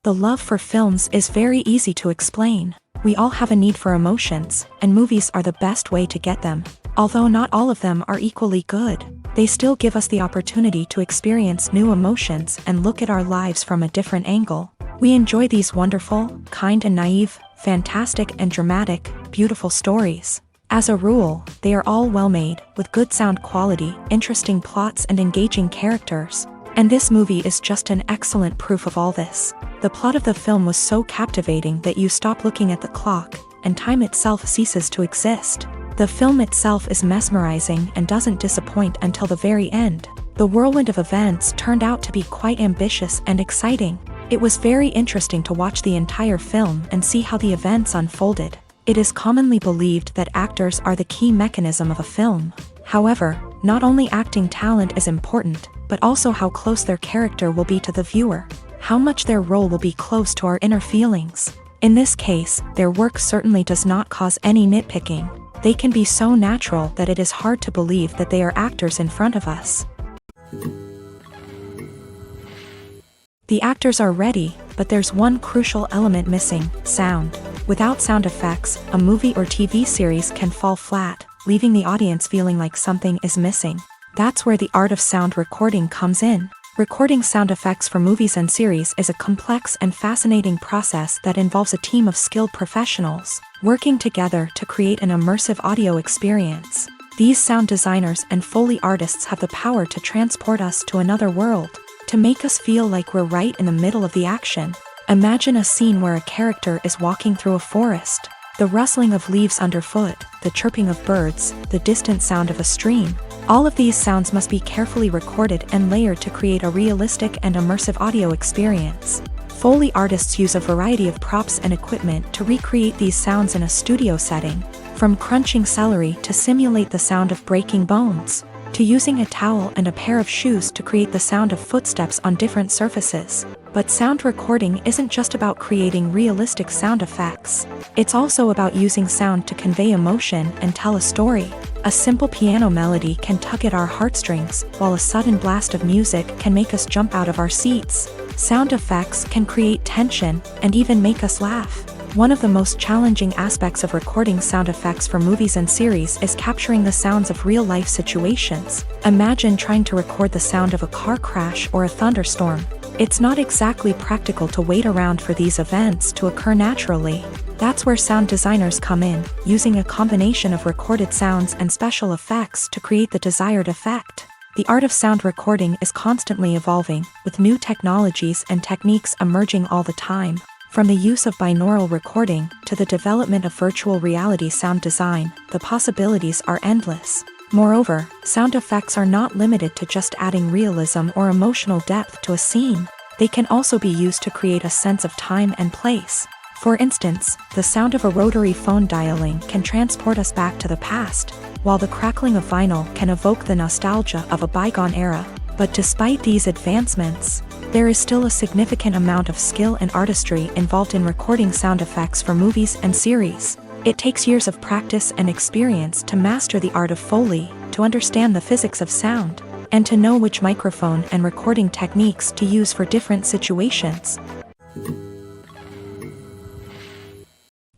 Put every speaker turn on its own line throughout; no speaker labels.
The love for films is very easy to explain. We all have a need for emotions, and movies are the best way to get them. Although not all of them are equally good, they still give us the opportunity to experience new emotions and look at our lives from a different angle. We enjoy these wonderful, kind and naive, fantastic and dramatic, beautiful stories. As a rule, they are all well made, with good sound quality, interesting plots and engaging characters. And this movie is just an excellent proof of all this. The plot of the film was so captivating that you stop looking at the clock, and time itself ceases to exist. The film itself is mesmerizing and doesn't disappoint until the very end. The whirlwind of events turned out to be quite ambitious and exciting. It was very interesting to watch the entire film and see how the events unfolded. It is commonly believed that actors are the key mechanism of a film. However, not only acting talent is important, but also how close their character will be to the viewer. How much their role will be close to our inner feelings. In this case, their work certainly does not cause any nitpicking. They can be so natural that it is hard to believe that they are actors in front of us. The actors are ready, but there's one crucial element missing: sound. Without sound effects, a movie or TV series can fall flat, leaving the audience feeling like something is missing. That's where the art of sound recording comes in. Recording sound effects for movies and series is a complex and fascinating process that involves a team of skilled professionals working together to create an immersive audio experience. These sound designers and Foley artists have the power to transport us to another world, to make us feel like we're right in the middle of the action. Imagine a scene where a character is walking through a forest. The rustling of leaves underfoot, the chirping of birds, the distant sound of a stream. All of these sounds must be carefully recorded and layered to create a realistic and immersive audio experience. Foley artists use a variety of props and equipment to recreate these sounds in a studio setting, from crunching celery to simulate the sound of breaking bones, to using a towel and a pair of shoes to create the sound of footsteps on different surfaces. But sound recording isn't just about creating realistic sound effects. It's also about using sound to convey emotion and tell a story. A simple piano melody can tug at our heartstrings, while a sudden blast of music can make us jump out of our seats. Sound effects can create tension and even make us laugh. One of the most challenging aspects of recording sound effects for movies and series is capturing the sounds of real-life situations. Imagine trying to record the sound of a car crash or a thunderstorm. It's not exactly practical to wait around for these events to occur naturally. That's where sound designers come in, using a combination of recorded sounds and special effects to create the desired effect. The art of sound recording is constantly evolving, with new technologies and techniques emerging all the time. From the use of binaural recording to the development of virtual reality sound design, the possibilities are endless. Moreover, sound effects are not limited to just adding realism or emotional depth to a scene. They can also be used to create a sense of time and place. For instance, the sound of a rotary phone dialing can transport us back to the past, while the crackling of vinyl can evoke the nostalgia of a bygone era. But despite these advancements, there is still a significant amount of skill and artistry involved in recording sound effects for movies and series. It takes years of practice and experience to master the art of Foley, to understand the physics of sound, and to know which microphone and recording techniques to use for different situations.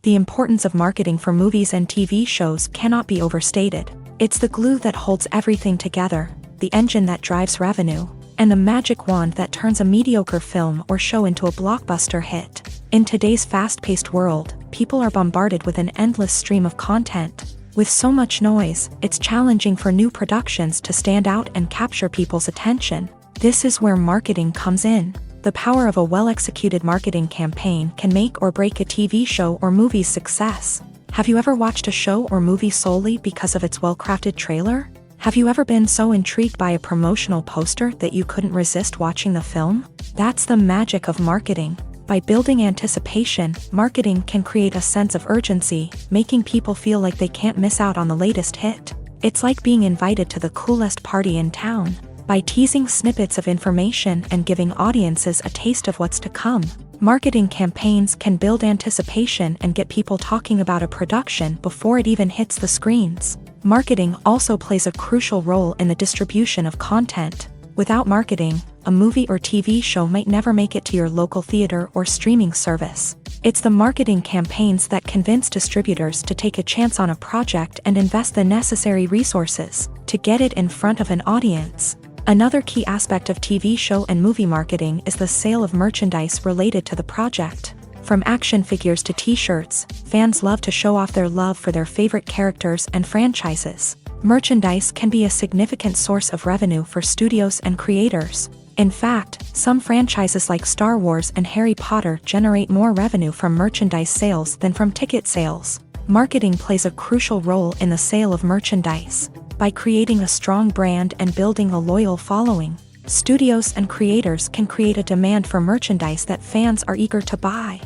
The importance of marketing for movies and TV shows cannot be overstated. It's the glue that holds everything together, the engine that drives revenue. and the magic wand that turns a mediocre film or show into a blockbuster hit. In today's fast-paced world, people are bombarded with an endless stream of content. With so much noise, it's challenging for new productions to stand out and capture people's attention. This is where marketing comes in. The power of a well-executed marketing campaign can make or break a TV show or movie's success. Have you ever watched a show or movie solely because of its well-crafted trailer? Have you ever been so intrigued by a promotional poster that you couldn't resist watching the film? That's the magic of marketing. By building anticipation, marketing can create a sense of urgency, making people feel like they can't miss out on the latest hit. It's like being invited to the coolest party in town. By teasing snippets of information and giving audiences a taste of what's to come, marketing campaigns can build anticipation and get people talking about a production before it even hits the screens. Marketing also plays a crucial role in the distribution of content. Without marketing, a movie or TV show might never make it to your local theater or streaming service. It's the marketing campaigns that convince distributors to take a chance on a project and invest the necessary resources to get it in front of an audience. Another key aspect of TV show and movie marketing is the sale of merchandise related to the project. From action figures to t-shirts, fans love to show off their love for their favorite characters and franchises. Merchandise can be a significant source of revenue for studios and creators. In fact, some franchises like Star Wars and Harry Potter generate more revenue from merchandise sales than from ticket sales. Marketing plays a crucial role in the sale of merchandise. By creating a strong brand and building a loyal following, studios and creators can create a demand for merchandise that fans are eager to buy.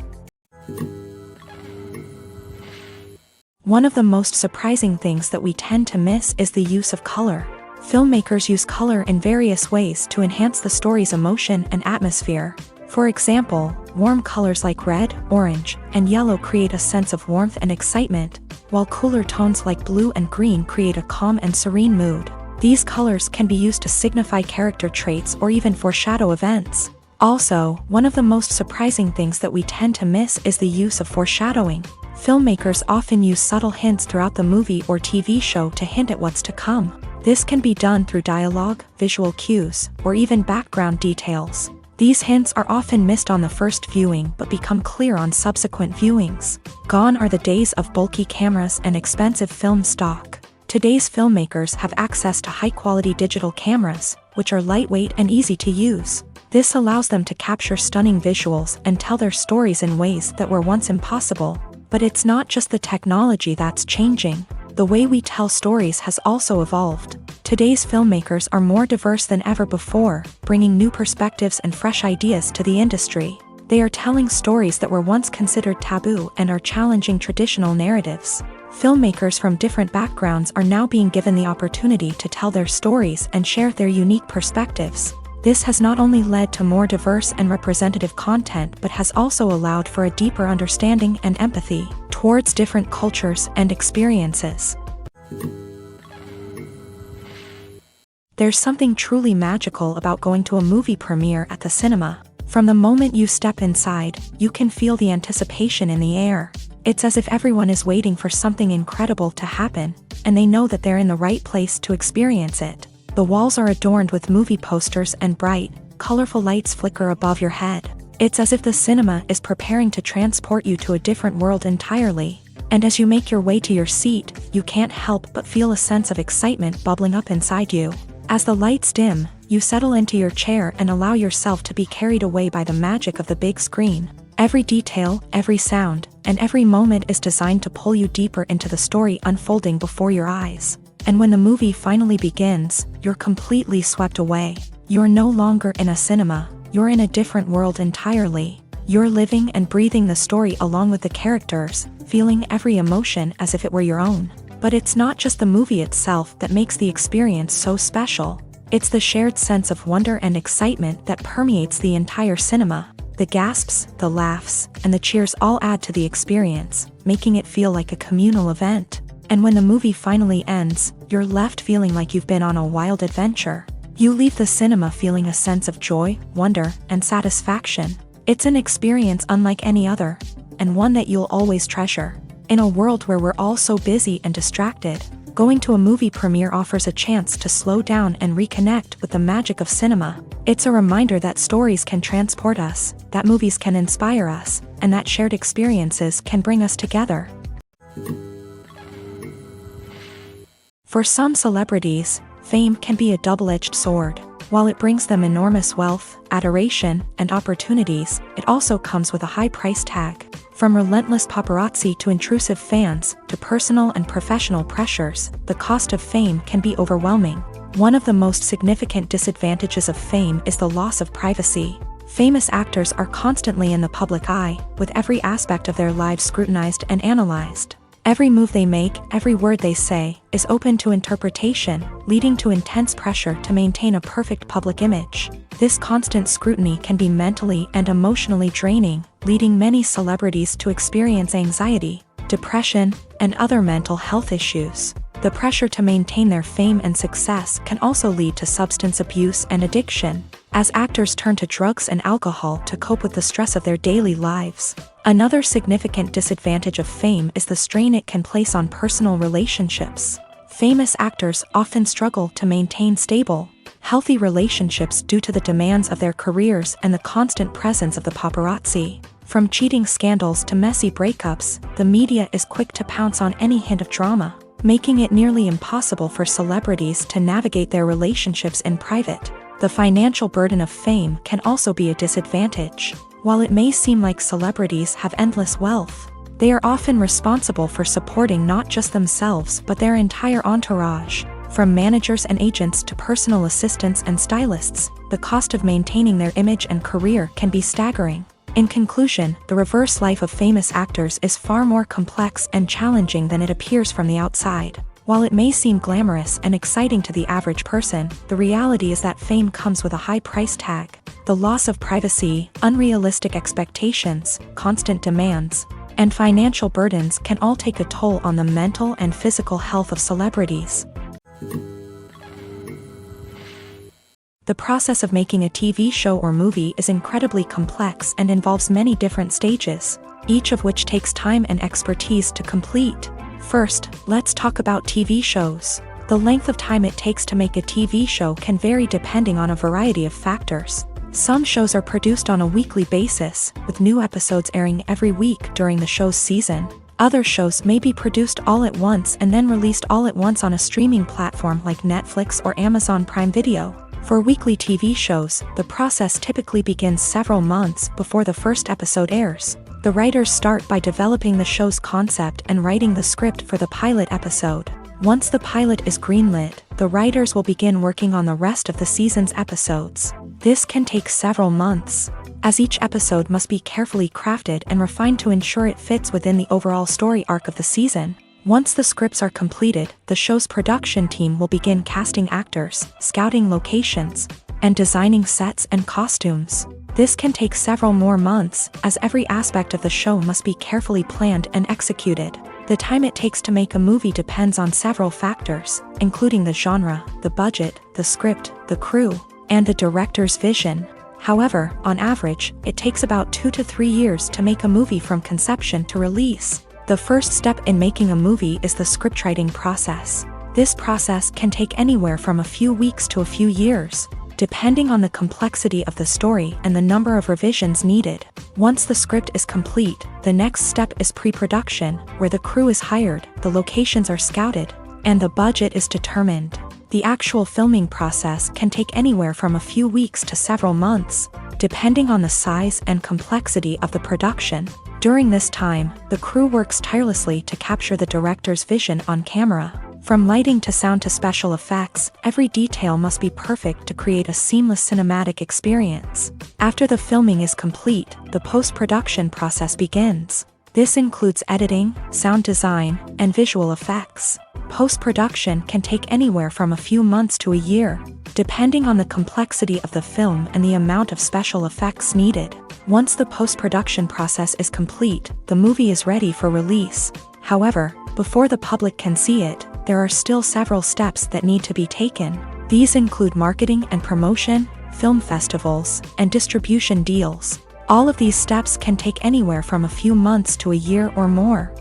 One of the most surprising things that we tend to miss is the use of color. Filmmakers use color in various ways to enhance the story's emotion and atmosphere. For example, warm colors like red, orange, and yellow create a sense of warmth and excitement, while cooler tones like blue and green create a calm and serene mood. These colors can be used to signify character traits or even foreshadow events. Also, one of the most surprising things that we tend to miss is the use of foreshadowing. Filmmakers often use subtle hints throughout the movie or TV show to hint at what's to come. This can be done through dialogue, visual cues, or even background details. These hints are often missed on the first viewing but become clear on subsequent viewings. Gone are the days of bulky cameras and expensive film stock. Today's filmmakers have access to high-quality digital cameras, which are lightweight and easy to use. This allows them to capture stunning visuals and tell their stories in ways that were once impossible. But it's not just the technology that's changing. The way we tell stories has also evolved. Today's filmmakers are more diverse than ever before, bringing new perspectives and fresh ideas to the industry. They are telling stories that were once considered taboo and are challenging traditional narratives. Filmmakers from different backgrounds are now being given the opportunity to tell their stories and share their unique perspectives. This has not only led to more diverse and representative content but has also allowed for a deeper understanding and empathy towards different cultures and experiences. There's something truly magical about going to a movie premiere at the cinema. From the moment you step inside, you can feel the anticipation in the air. It's as if everyone is waiting for something incredible to happen, and they know that they're in the right place to experience it. The walls are adorned with movie posters and bright, colorful lights flicker above your head. It's as if the cinema is preparing to transport you to a different world entirely. And as you make your way to your seat, you can't help but feel a sense of excitement bubbling up inside you. As the lights dim, you settle into your chair and allow yourself to be carried away by the magic of the big screen. Every detail, every sound, and every moment is designed to pull you deeper into the story unfolding before your eyes. And when the movie finally begins, you're completely swept away. You're no longer in a cinema, you're in a different world entirely. You're living and breathing the story along with the characters, feeling every emotion as if it were your own. But it's not just the movie itself that makes the experience so special. It's the shared sense of wonder and excitement that permeates the entire cinema. The gasps, the laughs, and the cheers all add to the experience, making it feel like a communal event. And when the movie finally ends, you're left feeling like you've been on a wild adventure. You leave the cinema feeling a sense of joy, wonder, and satisfaction. It's an experience unlike any other, and one that you'll always treasure. In a world where we're all so busy and distracted, going to a movie premiere offers a chance to slow down and reconnect with the magic of cinema. It's a reminder that stories can transport us, that movies can inspire us, and that shared experiences can bring us together. For some celebrities, fame can be a double-edged sword. While it brings them enormous wealth, adoration, and opportunities, it also comes with a high price tag. From relentless paparazzi to intrusive fans, to personal and professional pressures, the cost of fame can be overwhelming. One of the most significant disadvantages of fame is the loss of privacy. Famous actors are constantly in the public eye, with every aspect of their lives scrutinized and analyzed. Every move they make, every word they say, is open to interpretation, leading to intense pressure to maintain a perfect public image. This constant scrutiny can be mentally and emotionally draining, leading many celebrities to experience anxiety, depression, and other mental health issues. The pressure to maintain their fame and success can also lead to substance abuse and addiction, as actors turn to drugs and alcohol to cope with the stress of their daily lives. Another significant disadvantage of fame is the strain it can place on personal relationships. Famous actors often struggle to maintain stable, healthy relationships due to the demands of their careers and the constant presence of the paparazzi. From cheating scandals to messy breakups, the media is quick to pounce on any hint of drama, making it nearly impossible for celebrities to navigate their relationships in private. The financial burden of fame can also be a disadvantage. While it may seem like celebrities have endless wealth, they are often responsible for supporting not just themselves but their entire entourage. From managers and agents to personal assistants and stylists, the cost of maintaining their image and career can be staggering. In conclusion, the reverse life of famous actors is far more complex and challenging than it appears from the outside. While it may seem glamorous and exciting to the average person, the reality is that fame comes with a high price tag. The loss of privacy, unrealistic expectations, constant demands, and financial burdens can all take a toll on the mental and physical health of celebrities. The process of making a TV show or movie is incredibly complex and involves many different stages, each of which takes time and expertise to complete. First, let's talk about TV shows. The length of time it takes to make a TV show can vary depending on a variety of factors. Some shows are produced on a weekly basis, with new episodes airing every week during the show's season. Other shows may be produced all at once and then released all at once on a streaming platform like Netflix or Amazon Prime Video. For weekly TV shows, the process typically begins several months before the first episode airs. The writers start by developing the show's concept and writing the script for the pilot episode. Once the pilot is greenlit, the writers will begin working on the rest of the season's episodes. This can take several months, as each episode must be carefully crafted and refined to ensure it fits within the overall story arc of the season. Once the scripts are completed, the show's production team will begin casting actors, scouting locations, and designing sets and costumes. This can take several more months, as every aspect of the show must be carefully planned and executed. The time it takes to make a movie depends on several factors, including the genre, the budget, the script, the crew, and the director's vision. However, on average, it takes about 2 to 3 years to make a movie from conception to release. The first step in making a movie is the scriptwriting process. This process can take anywhere from a few weeks to a few years, depending on the complexity of the story and the number of revisions needed. Once the script is complete, the next step is pre-production, where the crew is hired, the locations are scouted, and the budget is determined. The actual filming process can take anywhere from a few weeks to several months, depending on the size and complexity of the production. During this time, the crew works tirelessly to capture the director's vision on camera. From lighting to sound to special effects, every detail must be perfect to create a seamless cinematic experience. After the filming is complete, the post-production process begins. This includes editing, sound design, and visual effects. Post-production can take anywhere from a few months to a year, depending on the complexity of the film and the amount of special effects needed. Once the post-production process is complete, the movie is ready for release. However, before the public can see it, there are still several steps that need to be taken. These include marketing and promotion, film festivals, and distribution deals. All of these steps can take anywhere from a few months to a year or more.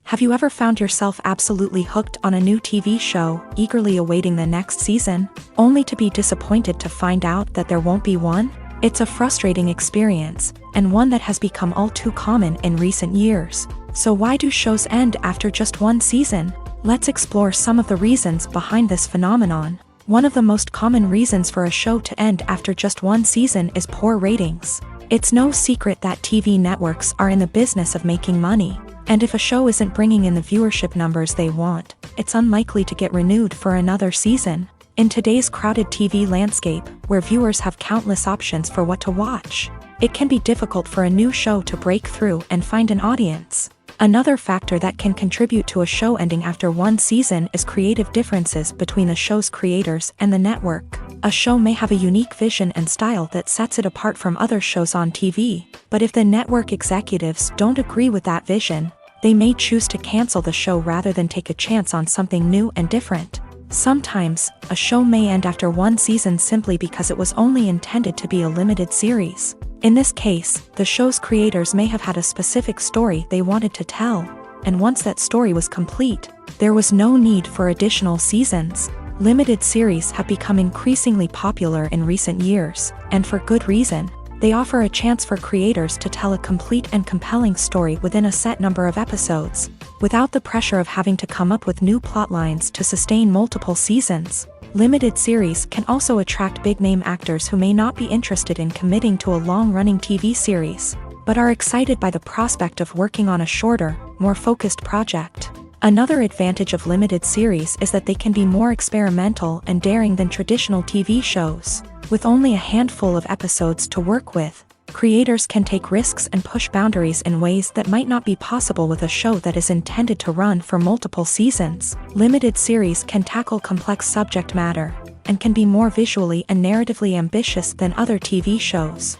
Have you ever found yourself absolutely hooked on a new TV show, eagerly awaiting the next season, only to be disappointed to find out that there won't be one? It's a frustrating experience, and one that has become all too common in recent years. So why do shows end after just one season? Let's explore some of the reasons behind this phenomenon. One of the most common reasons for a show to end after just one season is poor ratings. It's no secret that TV networks are in the business of making money. And if a show isn't bringing in the viewership numbers they want, it's unlikely to get renewed for another season. In today's crowded TV landscape, where viewers have countless options for what to watch, it can be difficult for a new show to break through and find an audience. Another factor that can contribute to a show ending after one season is creative differences between the show's creators and the network. A show may have a unique vision and style that sets it apart from other shows on TV, but if the network executives don't agree with that vision, they may choose to cancel the show rather than take a chance on something new and different. Sometimes, a show may end after one season simply because it was only intended to be a limited series. In this case, the show's creators may have had a specific story they wanted to tell, and once that story was complete, there was no need for additional seasons. Limited series have become increasingly popular in recent years, and for good reason. They offer a chance for creators to tell a complete and compelling story within a set number of episodes, without the pressure of having to come up with new plotlines to sustain multiple seasons. Limited series can also attract big-name actors who may not be interested in committing to a long-running TV series, but are excited by the prospect of working on a shorter, more focused project. Another advantage of limited series is that they can be more experimental and daring than traditional TV shows. With only a handful of episodes to work with, creators can take risks and push boundaries in ways that might not be possible with a show that is intended to run for multiple seasons. Limited series can tackle complex subject matter, and can be more visually and narratively ambitious than other TV shows.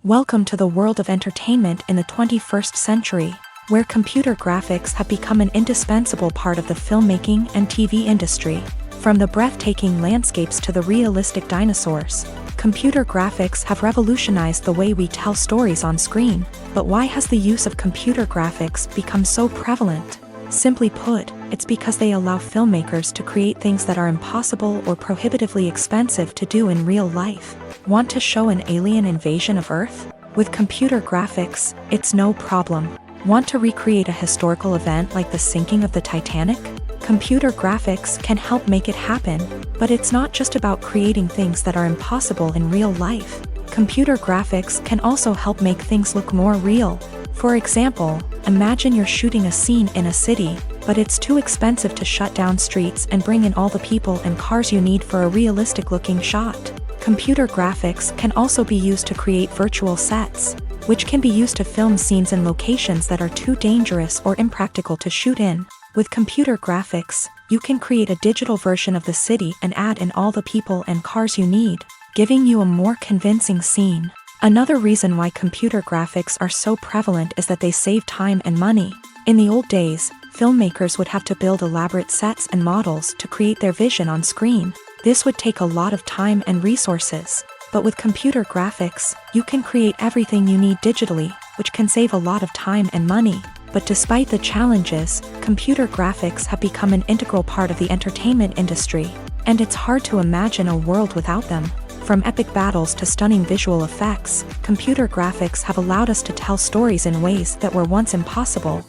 Welcome to the world of entertainment in the 21st century, where computer graphics have become an indispensable part of the filmmaking and TV industry. From the breathtaking landscapes to the realistic dinosaurs, computer graphics have revolutionized the way we tell stories on screen. But why has the use of computer graphics become so prevalent? Simply put, it's because they allow filmmakers to create things that are impossible or prohibitively expensive to do in real life. Want to show an alien invasion of Earth? With computer graphics, it's no problem. Want to recreate a historical event like the sinking of the Titanic? Computer graphics can help make it happen, but it's not just about creating things that are impossible in real life. Computer graphics can also help make things look more real. For example, imagine you're shooting a scene in a city, but it's too expensive to shut down streets and bring in all the people and cars you need for a realistic-looking shot. Computer graphics can also be used to create virtual sets, which can be used to film scenes in locations that are too dangerous or impractical to shoot in. With computer graphics, you can create a digital version of the city and add in all the people and cars you need, giving you a more convincing scene. Another reason why computer graphics are so prevalent is that they save time and money. In the old days, filmmakers would have to build elaborate sets and models to create their vision on screen. This would take a lot of time and resources. But with computer graphics, you can create everything you need digitally, which can save a lot of time and money. But despite the challenges, computer graphics have become an integral part of the entertainment industry, and it's hard to imagine a world without them. From epic battles to stunning visual effects, computer graphics have allowed us to tell stories in ways that were once impossible.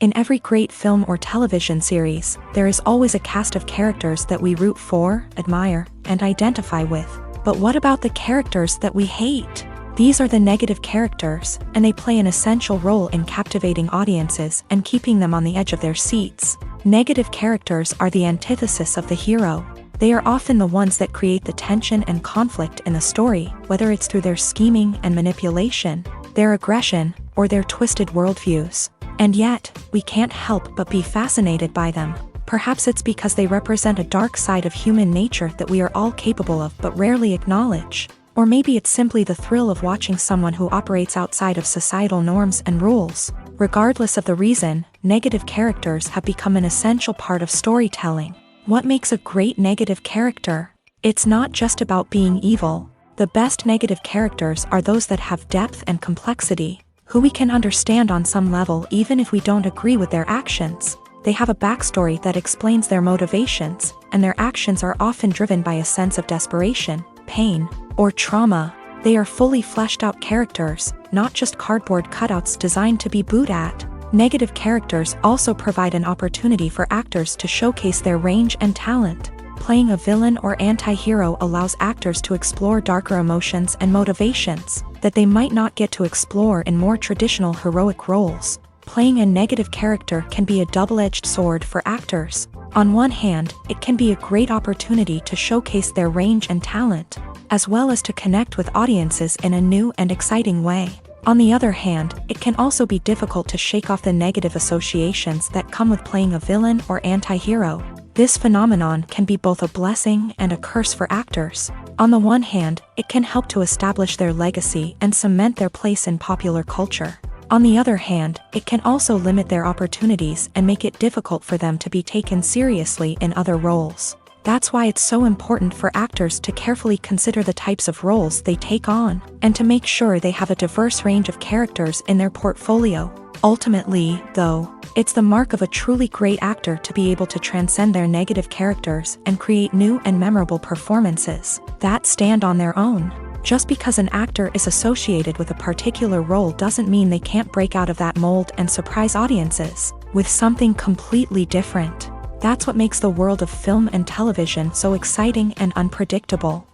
In every great film or television series, there is always a cast of characters that we root for, admire, and identify with. But what about the characters that we hate? These are the negative characters, and they play an essential role in captivating audiences and keeping them on the edge of their seats. Negative characters are the antithesis of the hero. They are often the ones that create the tension and conflict in the story, whether it's through their scheming and manipulation, their aggression, or their twisted worldviews. And yet, we can't help but be fascinated by them. Perhaps it's because they represent a dark side of human nature that we are all capable of but rarely acknowledge. Or maybe it's simply the thrill of watching someone who operates outside of societal norms and rules. Regardless of the reason, negative characters have become an essential part of storytelling. What makes a great negative character? It's not just about being evil. The best negative characters are those that have depth and complexity, who we can understand on some level even if we don't agree with their actions. They have a backstory that explains their motivations, and their actions are often driven by a sense of desperation, pain, or trauma. They are fully fleshed out characters, not just cardboard cutouts designed to be booed at. Negative characters also provide an opportunity for actors to showcase their range and talent. Playing a villain or anti-hero allows actors to explore darker emotions and motivations that they might not get to explore in more traditional heroic roles. Playing a negative character can be a double-edged sword for actors. On one hand, it can be a great opportunity to showcase their range and talent, as well as to connect with audiences in a new and exciting way. On the other hand, it can also be difficult to shake off the negative associations that come with playing a villain or anti-hero. This phenomenon can be both a blessing and a curse for actors. On the one hand, it can help to establish their legacy and cement their place in popular culture. On the other hand, it can also limit their opportunities and make it difficult for them to be taken seriously in other roles. That's why it's so important for actors to carefully consider the types of roles they take on, and to make sure they have a diverse range of characters in their portfolio. Ultimately, though, it's the mark of a truly great actor to be able to transcend their negative characters and create new and memorable performances that stand on their own. Just because an actor is associated with a particular role doesn't mean they can't break out of that mold and surprise audiences with something completely different. That's what makes the world of film and television so exciting and unpredictable.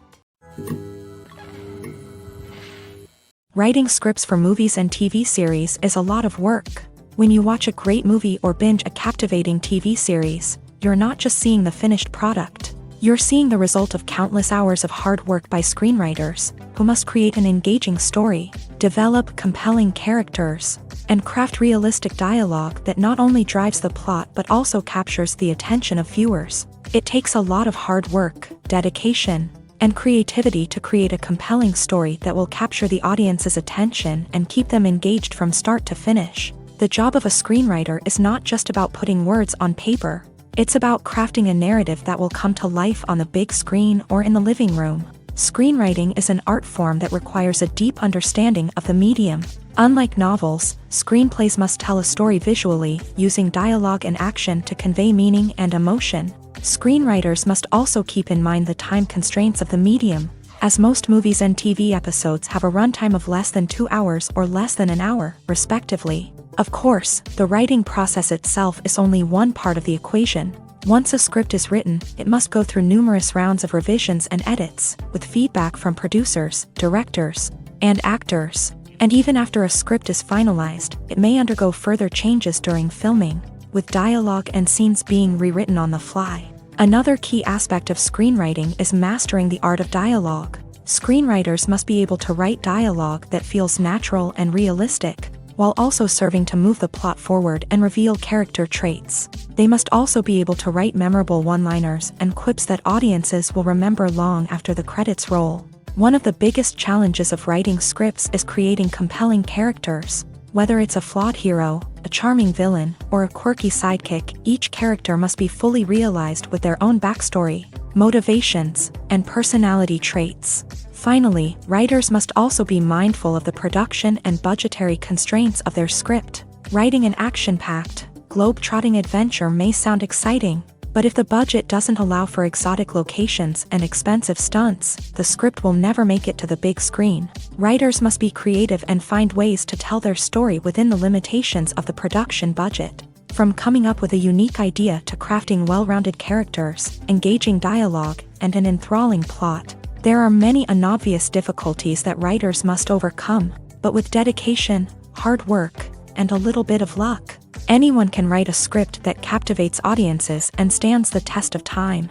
Writing scripts for movies and TV series is a lot of work. When you watch a great movie or binge a captivating TV series, you're not just seeing the finished product. You're seeing the result of countless hours of hard work by screenwriters, who must create an engaging story, develop compelling characters, and craft realistic dialogue that not only drives the plot but also captures the attention of viewers. It takes a lot of hard work, dedication, and creativity to create a compelling story that will capture the audience's attention and keep them engaged from start to finish. The job of a screenwriter is not just about putting words on paper. It's about crafting a narrative that will come to life on the big screen or in the living room. Screenwriting is an art form that requires a deep understanding of the medium. Unlike novels, screenplays must tell a story visually, using dialogue and action to convey meaning and emotion. Screenwriters must also keep in mind the time constraints of the medium, as most movies and TV episodes have a runtime of less than 2 hours or less than an hour, respectively. Of course, the writing process itself is only one part of the equation. Once a script is written, it must go through numerous rounds of revisions and edits, with feedback from producers, directors, and actors. And even after a script is finalized, it may undergo further changes during filming, with dialogue and scenes being rewritten on the fly. Another key aspect of screenwriting is mastering the art of dialogue. Screenwriters must be able to write dialogue that feels natural and realistic, while also serving to move the plot forward and reveal character traits. They must also be able to write memorable one-liners and quips that audiences will remember long after the credits roll. One of the biggest challenges of writing scripts is creating compelling characters. Whether it's a flawed hero, a charming villain, or a quirky sidekick, each character must be fully realized with their own backstory, motivations, and personality traits. Finally, writers must also be mindful of the production and budgetary constraints of their script. Writing an action-packed, globe-trotting adventure may sound exciting, but if the budget doesn't allow for exotic locations and expensive stunts, the script will never make it to the big screen. Writers must be creative and find ways to tell their story within the limitations of the production budget. From coming up with a unique idea to crafting well-rounded characters, engaging dialogue, and an enthralling plot, there are many unobvious difficulties that writers must overcome, but with dedication, hard work, and a little bit of luck, anyone can write a script that captivates audiences and stands the test of time.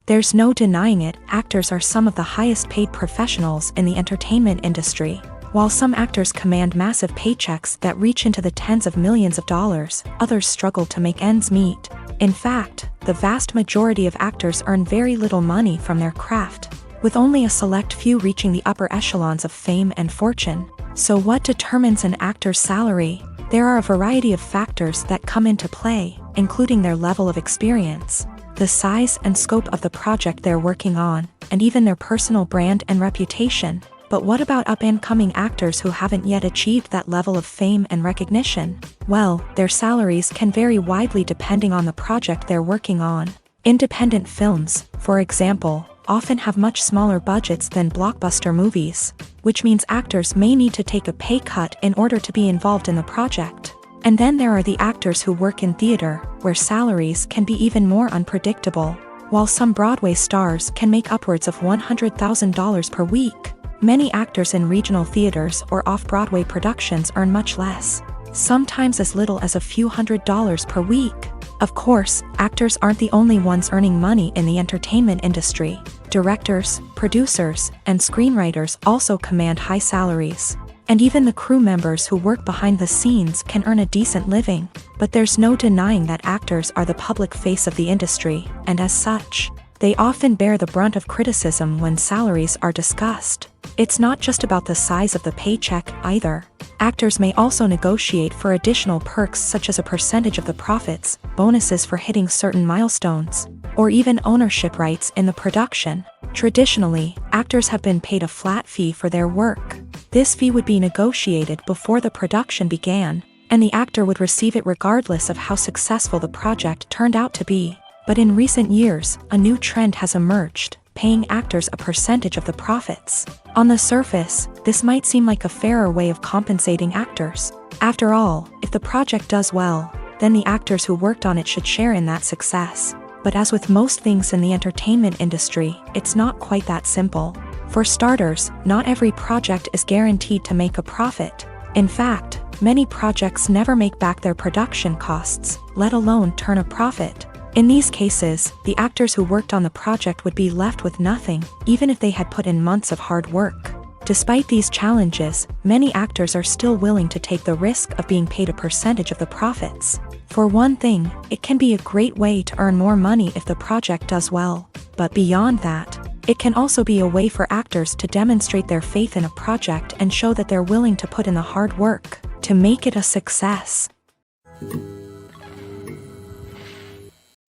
There's no denying it, actors are some of the highest paid professionals in the entertainment industry. While some actors command massive paychecks that reach into the tens of millions of dollars, others struggle to make ends meet. In fact, the vast majority of actors earn very little money from their craft, with only a select few reaching the upper echelons of fame and fortune. So what determines an actor's salary? There are a variety of factors that come into play, including their level of experience, the size and scope of the project they're working on, and even their personal brand and reputation. But what about up-and-coming actors who haven't yet achieved that level of fame and recognition? Well, their salaries can vary widely depending on the project they're working on. Independent films, for example, often have much smaller budgets than blockbuster movies, which means actors may need to take a pay cut in order to be involved in the project. And then there are the actors who work in theater, where salaries can be even more unpredictable. While some Broadway stars can make upwards of $100,000 per week, many actors in regional theaters or off-Broadway productions earn much less, sometimes as little as a few $100s per week. Of course, actors aren't the only ones earning money in the entertainment industry. Directors, producers, and screenwriters also command high salaries. And even the crew members who work behind the scenes can earn a decent living. But there's no denying that actors are the public face of the industry, and as such, they often bear the brunt of criticism when salaries are discussed. It's not just about the size of the paycheck, either. Actors may also negotiate for additional perks such as a percentage of the profits, bonuses for hitting certain milestones, or even ownership rights in the production. Traditionally, actors have been paid a flat fee for their work. This fee would be negotiated before the production began, and the actor would receive it regardless of how successful the project turned out to be. But in recent years, a new trend has emerged, paying actors a percentage of the profits. On the surface, this might seem like a fairer way of compensating actors. After all, if the project does well, then the actors who worked on it should share in that success. But as with most things in the entertainment industry, it's not quite that simple. For starters, not every project is guaranteed to make a profit. In fact, many projects never make back their production costs, let alone turn a profit. In these cases, the actors who worked on the project would be left with nothing, even if they had put in months of hard work. Despite these challenges, many actors are still willing to take the risk of being paid a percentage of the profits. For one thing, it can be a great way to earn more money if the project does well. But beyond that, it can also be a way for actors to demonstrate their faith in a project and show that they're willing to put in the hard work to make it a success.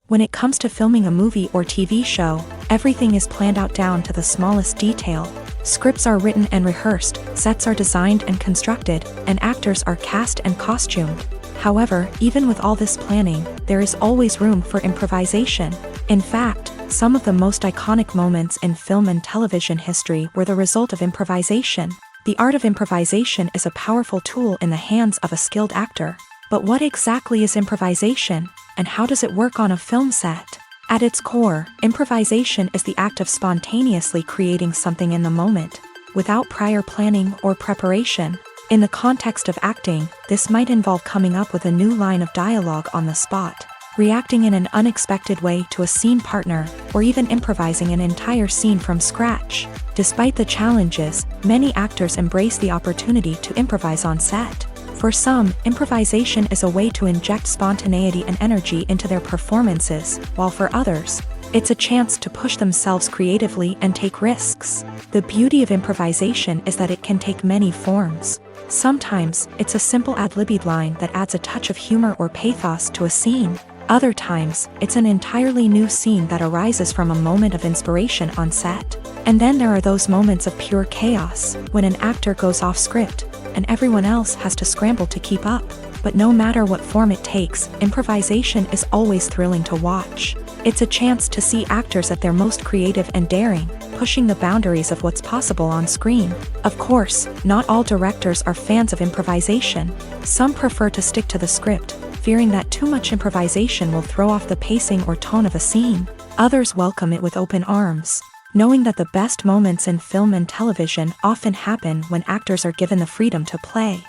When it comes to filming a movie or TV show, everything is planned out down to the smallest detail. Scripts are written and rehearsed, sets are designed and constructed, and actors are cast and costumed. However, even with all this planning, there is always room for improvisation. In fact, some of the most iconic moments in film and television history were the result of improvisation. The art of improvisation is a powerful tool in the hands of a skilled actor. But what exactly is improvisation, and how does it work on a film set? At its core, improvisation is the act of spontaneously creating something in the moment, without prior planning or preparation. In the context of acting, this might involve coming up with a new line of dialogue on the spot, reacting in an unexpected way to a scene partner, or even improvising an entire scene from scratch. Despite the challenges, many actors embrace the opportunity to improvise on set. For some, improvisation is a way to inject spontaneity and energy into their performances, while for others, it's a chance to push themselves creatively and take risks. The beauty of improvisation is that it can take many forms. Sometimes, it's a simple ad-libbed line that adds a touch of humor or pathos to a scene. Other times, it's an entirely new scene that arises from a moment of inspiration on set. And then there are those moments of pure chaos, when an actor goes off script, and everyone else has to scramble to keep up. But no matter what form it takes, improvisation is always thrilling to watch. It's a chance to see actors at their most creative and daring, pushing the boundaries of what's possible on screen. Of course, not all directors are fans of improvisation. Some prefer to stick to the script, fearing that too much improvisation will throw off the pacing or tone of a scene. Others welcome it with open arms, knowing that the best moments in film and television often happen when actors are given the freedom to play.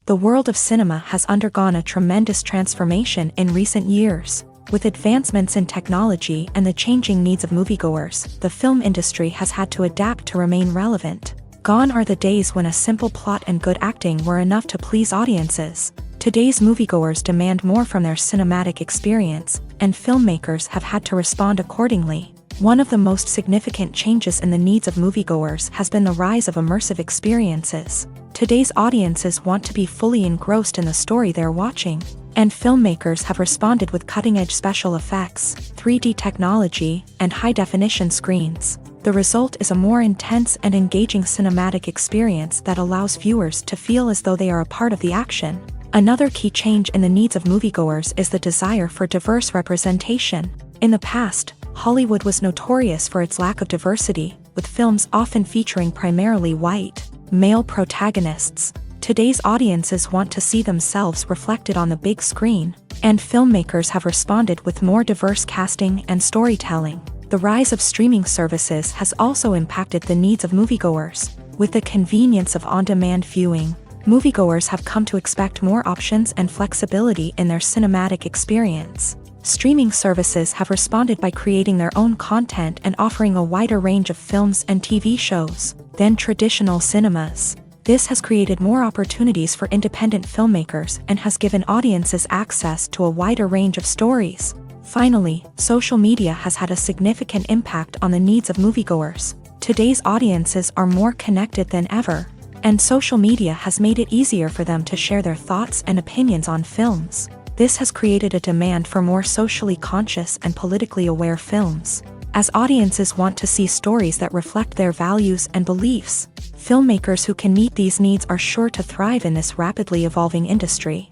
The world of cinema has undergone a tremendous transformation in recent years. With advancements in technology and the changing needs of moviegoers, the film industry has had to adapt to remain relevant. Gone are the days when a simple plot and good acting were enough to please audiences. Today's moviegoers demand more from their cinematic experience, and filmmakers have had to respond accordingly. One of the most significant changes in the needs of moviegoers has been the rise of immersive experiences. Today's audiences want to be fully engrossed in the story they're watching. And filmmakers have responded with cutting-edge special effects, 3D technology, and high-definition screens. The result is a more intense and engaging cinematic experience that allows viewers to feel as though they are a part of the action. Another key change in the needs of moviegoers is the desire for diverse representation. In the past, Hollywood was notorious for its lack of diversity, with films often featuring primarily white, male protagonists. Today's audiences want to see themselves reflected on the big screen, and filmmakers have responded with more diverse casting and storytelling. The rise of streaming services has also impacted the needs of moviegoers. With the convenience of on-demand viewing, moviegoers have come to expect more options and flexibility in their cinematic experience. Streaming services have responded by creating their own content and offering a wider range of films and TV shows than traditional cinemas. This has created more opportunities for independent filmmakers and has given audiences access to a wider range of stories. Finally, social media has had a significant impact on the needs of moviegoers. Today's audiences are more connected than ever, and social media has made it easier for them to share their thoughts and opinions on films. This has created a demand for more socially conscious and politically aware films. As audiences want to see stories that reflect their values and beliefs, filmmakers who can meet these needs are sure to thrive in this rapidly evolving industry.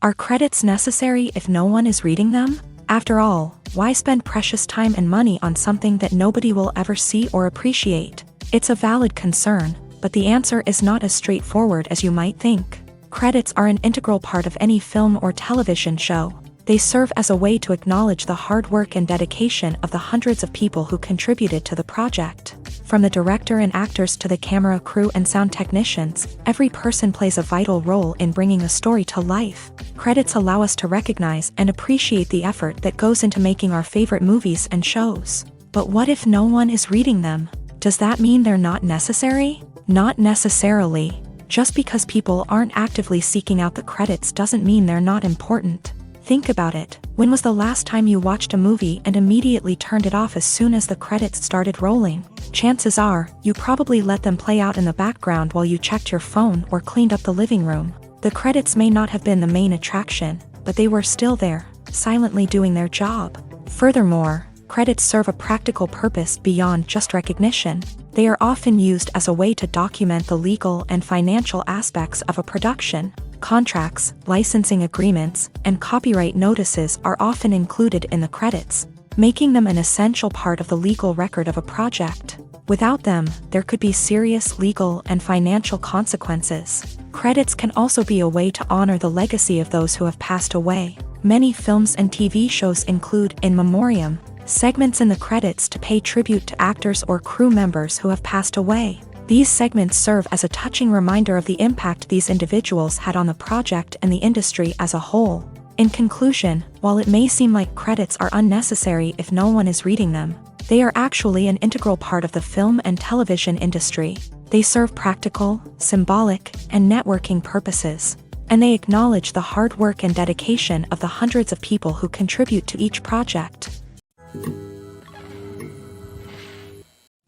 Are credits necessary if no one is reading them? After all, why spend precious time and money on something that nobody will ever see or appreciate? It's a valid concern, but the answer is not as straightforward as you might think. Credits are an integral part of any film or television show. They serve as a way to acknowledge the hard work and dedication of the hundreds of people who contributed to the project. From the director and actors to the camera crew and sound technicians, every person plays a vital role in bringing a story to life. Credits allow us to recognize and appreciate the effort that goes into making our favorite movies and shows. But what if no one is reading them? Does that mean they're not necessary? Not necessarily. Just because people aren't actively seeking out the credits doesn't mean they're not important. Think about it. When was the last time you watched a movie and immediately turned it off as soon as the credits started rolling? Chances are, you probably let them play out in the background while you checked your phone or cleaned up the living room. The credits may not have been the main attraction, but they were still there, silently doing their job. Furthermore, credits serve a practical purpose beyond just recognition. They are often used as a way to document the legal and financial aspects of a production. Contracts, licensing agreements, and copyright notices are often included in the credits, making them an essential part of the legal record of a project. Without them, there could be serious legal and financial consequences. Credits can also be a way to honor the legacy of those who have passed away. Many films and TV shows include in memoriam segments in the credits to pay tribute to actors or crew members who have passed away. These segments serve as a touching reminder of the impact these individuals had on the project and the industry as a whole. In conclusion, while it may seem like credits are unnecessary if no one is reading them, they are actually an integral part of the film and television industry. They serve practical, symbolic, and networking purposes, and they acknowledge the hard work and dedication of the hundreds of people who contribute to each project.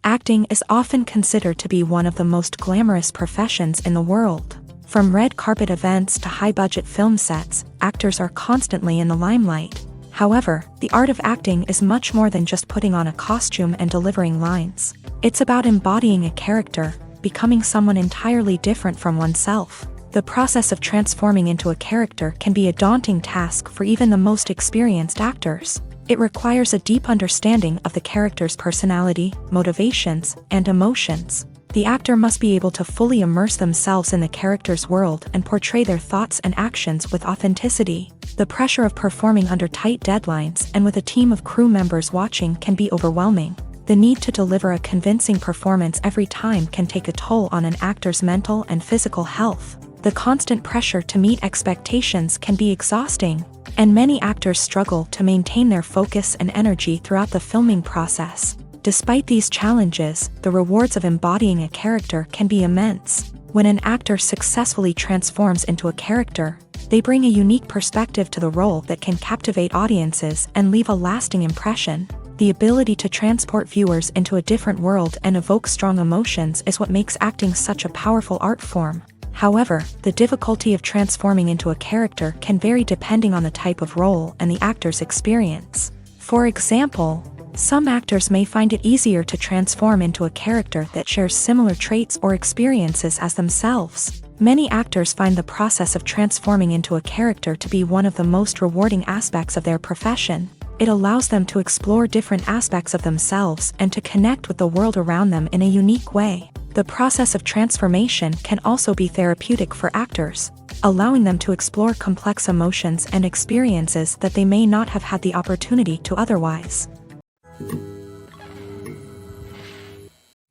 Acting is often considered to be one of the most glamorous professions in the world. From red carpet events to high-budget film sets, actors are constantly in the limelight. However, the art of acting is much more than just putting on a costume and delivering lines. It's about embodying a character, becoming someone entirely different from oneself. The process of transforming into a character can be a daunting task for even the most experienced actors. It requires a deep understanding of the character's personality, motivations, and emotions. The actor must be able to fully immerse themselves in the character's world and portray their thoughts and actions with authenticity. The pressure of performing under tight deadlines and with a team of crew members watching can be overwhelming. The need to deliver a convincing performance every time can take a toll on an actor's mental and physical health. The constant pressure to meet expectations can be exhausting, and many actors struggle to maintain their focus and energy throughout the filming process. Despite these challenges, the rewards of embodying a character can be immense. When an actor successfully transforms into a character, they bring a unique perspective to the role that can captivate audiences and leave a lasting impression. The ability to transport viewers into a different world and evoke strong emotions is what makes acting such a powerful art form. However, the difficulty of transforming into a character can vary depending on the type of role and the actor's experience. For example, some actors may find it easier to transform into a character that shares similar traits or experiences as themselves. Many actors find the process of transforming into a character to be one of the most rewarding aspects of their profession. It allows them to explore different aspects of themselves and to connect with the world around them in a unique way. The process of transformation can also be therapeutic for actors, allowing them to explore complex emotions and experiences that they may not have had the opportunity to otherwise.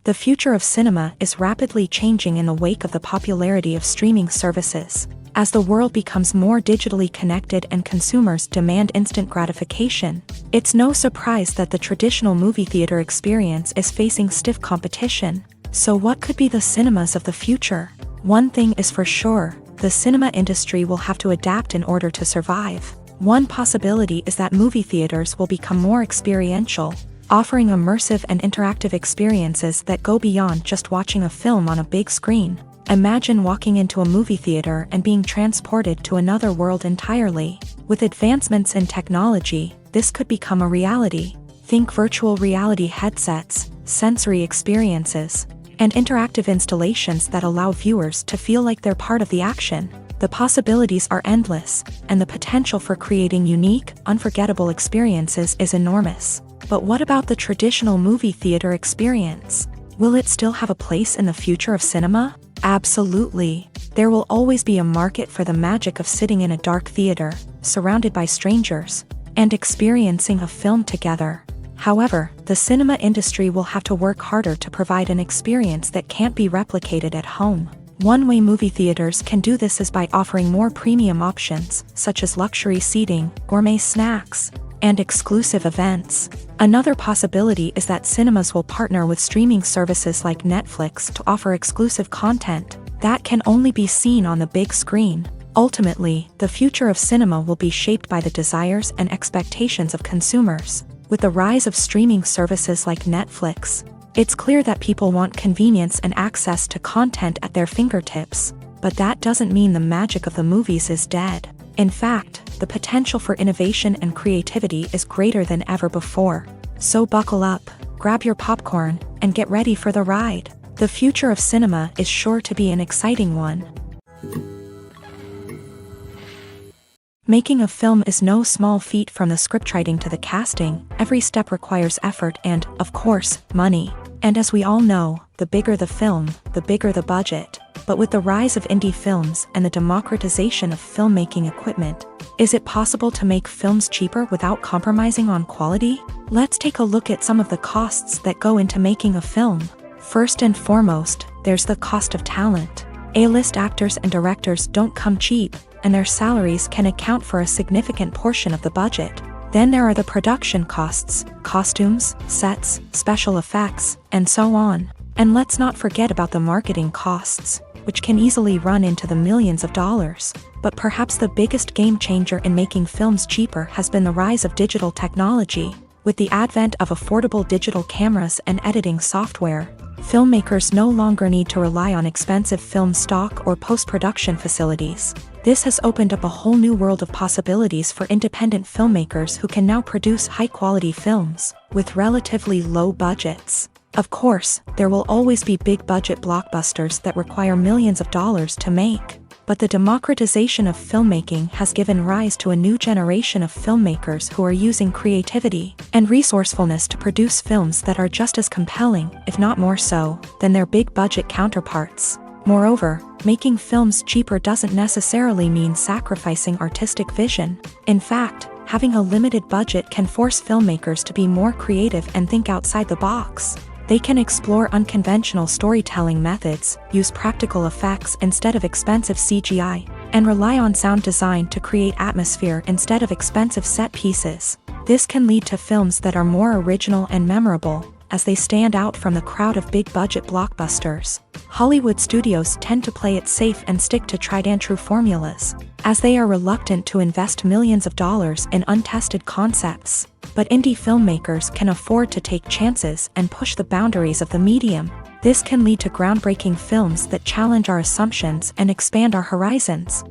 The future of cinema is rapidly changing in the wake of the popularity of streaming services. As the world becomes more digitally connected and consumers demand instant gratification, it's no surprise that the traditional movie theater experience is facing stiff competition. So what could be the cinemas of the future? One thing is for sure, the cinema industry will have to adapt in order to survive. One possibility is that movie theaters will become more experiential, offering immersive and interactive experiences that go beyond just watching a film on a big screen. Imagine walking into a movie theater and being transported to another world entirely. With advancements in technology, this could become a reality. Think virtual reality headsets, sensory experiences, and interactive installations that allow viewers to feel like they're part of the action. The possibilities are endless, and the potential for creating unique, unforgettable experiences is enormous. But what about the traditional movie theater experience? Will it still have a place in the future of cinema? Absolutely. There will always be a market for the magic of sitting in a dark theater, surrounded by strangers, and experiencing a film together. However, the cinema industry will have to work harder to provide an experience that can't be replicated at home. One way movie theaters can do this is by offering more premium options, such as luxury seating, gourmet snacks, and exclusive events. Another possibility is that cinemas will partner with streaming services like Netflix to offer exclusive content that can only be seen on the big screen. Ultimately, the future of cinema will be shaped by the desires and expectations of consumers. With the rise of streaming services like Netflix, it's clear that people want convenience and access to content at their fingertips. But that doesn't mean the magic of the movies is dead. In fact, the potential for innovation and creativity is greater than ever before. So buckle up, grab your popcorn, and get ready for the ride. The future of cinema is sure to be an exciting one. Making a film is no small feat. From the scriptwriting to the casting, every step requires effort and, of course, money. And as we all know, the bigger the film, the bigger the budget. But with the rise of indie films and the democratization of filmmaking equipment, is it possible to make films cheaper without compromising on quality? Let's take a look at some of the costs that go into making a film. First and foremost, there's the cost of talent. A-list actors and directors don't come cheap, and their salaries can account for a significant portion of the budget. Then there are the production costs, costumes, sets, special effects, and so on. And let's not forget about the marketing costs, which can easily run into the millions of dollars. But perhaps the biggest game changer in making films cheaper has been the rise of digital technology. With the advent of affordable digital cameras and editing software, filmmakers no longer need to rely on expensive film stock or post-production facilities. This has opened up a whole new world of possibilities for independent filmmakers who can now produce high-quality films with relatively low budgets. Of course, there will always be big-budget blockbusters that require millions of dollars to make. But the democratization of filmmaking has given rise to a new generation of filmmakers who are using creativity and resourcefulness to produce films that are just as compelling, if not more so, than their big-budget counterparts. Moreover, making films cheaper doesn't necessarily mean sacrificing artistic vision. In fact, having a limited budget can force filmmakers to be more creative and think outside the box. They can explore unconventional storytelling methods, use practical effects instead of expensive CGI, and rely on sound design to create atmosphere instead of expensive set pieces. This can lead to films that are more original and memorable, as they stand out from the crowd of big-budget blockbusters. Hollywood studios tend to play it safe and stick to tried-and-true formulas, as they are reluctant to invest millions of dollars in untested concepts. But indie filmmakers can afford to take chances and push the boundaries of the medium. This can lead to groundbreaking films that challenge our assumptions and expand our horizons.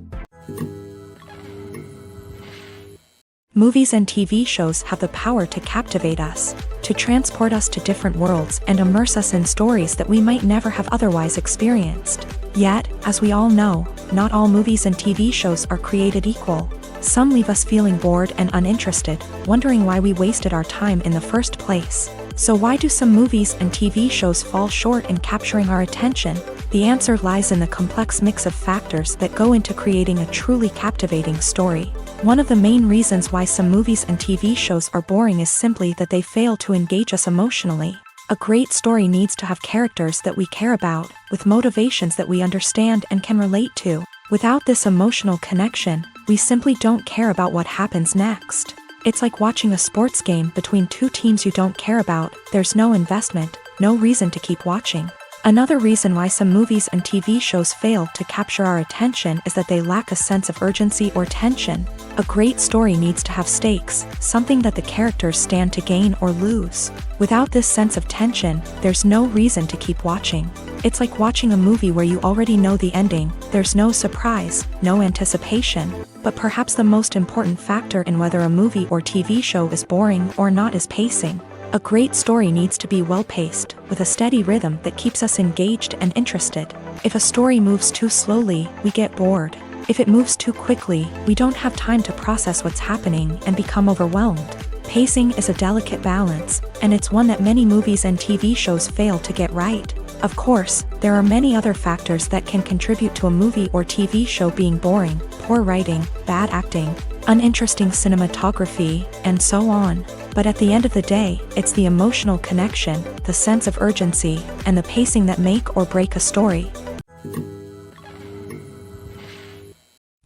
Movies and TV shows have the power to captivate us, to transport us to different worlds and immerse us in stories that we might never have otherwise experienced. Yet, as we all know, not all movies and TV shows are created equal. Some leave us feeling bored and uninterested, wondering why we wasted our time in the first place. So why do some movies and TV shows fall short in capturing our attention? The answer lies in the complex mix of factors that go into creating a truly captivating story. One of the main reasons why some movies and TV shows are boring is simply that they fail to engage us emotionally. A great story needs to have characters that we care about, with motivations that we understand and can relate to. Without this emotional connection, we simply don't care about what happens next. It's like watching a sports game between two teams you don't care about. There's no investment, no reason to keep watching. Another reason why some movies and TV shows fail to capture our attention is that they lack a sense of urgency or tension. A great story needs to have stakes, something that the characters stand to gain or lose. Without this sense of tension, there's no reason to keep watching. It's like watching a movie where you already know the ending. There's no surprise, no anticipation. But perhaps the most important factor in whether a movie or TV show is boring or not is pacing. A great story needs to be well-paced, with a steady rhythm that keeps us engaged and interested. If a story moves too slowly, we get bored. If it moves too quickly, we don't have time to process what's happening and become overwhelmed. Pacing is a delicate balance, and it's one that many movies and TV shows fail to get right. Of course, there are many other factors that can contribute to a movie or TV show being boring: poor writing, bad acting, uninteresting cinematography, and so on. But at the end of the day, it's the emotional connection, the sense of urgency, and the pacing that make or break a story.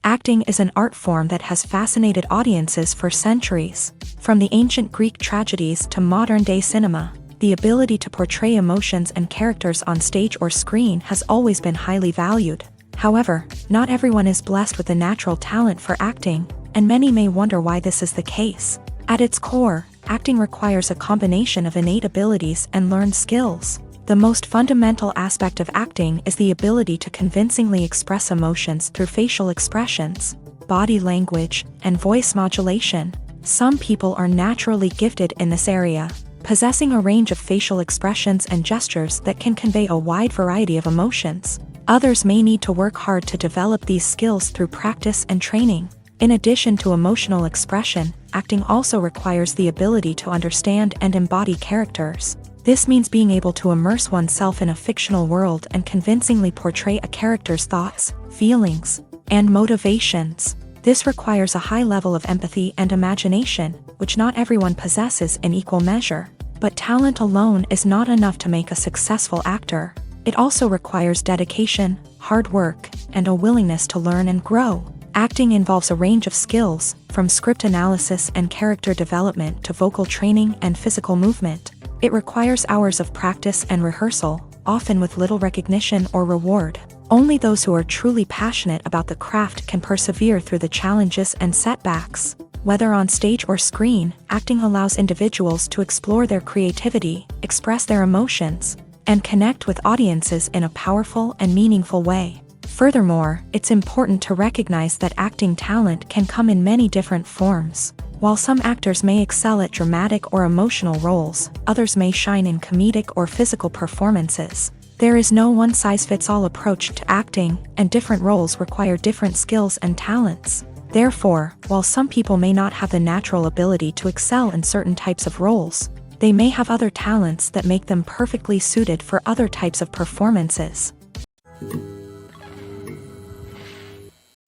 Acting is an art form that has fascinated audiences for centuries. From the ancient Greek tragedies to modern-day cinema, the ability to portray emotions and characters on stage or screen has always been highly valued. However, not everyone is blessed with the natural talent for acting, and many may wonder why this is the case. At its core, acting requires a combination of innate abilities and learned skills. The most fundamental aspect of acting is the ability to convincingly express emotions through facial expressions, body language, and voice modulation. Some people are naturally gifted in this area, possessing a range of facial expressions and gestures that can convey a wide variety of emotions. Others may need to work hard to develop these skills through practice and training. In addition to emotional expression, acting also requires the ability to understand and embody characters. This means being able to immerse oneself in a fictional world and convincingly portray a character's thoughts, feelings, and motivations. This requires a high level of empathy and imagination, which not everyone possesses in equal measure. But talent alone is not enough to make a successful actor. It also requires dedication, hard work, and a willingness to learn and grow. Acting involves a range of skills, from script analysis and character development to vocal training and physical movement. It requires hours of practice and rehearsal, often with little recognition or reward. Only those who are truly passionate about the craft can persevere through the challenges and setbacks. Whether on stage or screen, acting allows individuals to explore their creativity, express their emotions, and connect with audiences in a powerful and meaningful way. Furthermore, it's important to recognize that acting talent can come in many different forms. While some actors may excel at dramatic or emotional roles, others may shine in comedic or physical performances. There is no one-size-fits-all approach to acting, and different roles require different skills and talents. Therefore, while some people may not have the natural ability to excel in certain types of roles, they may have other talents that make them perfectly suited for other types of performances.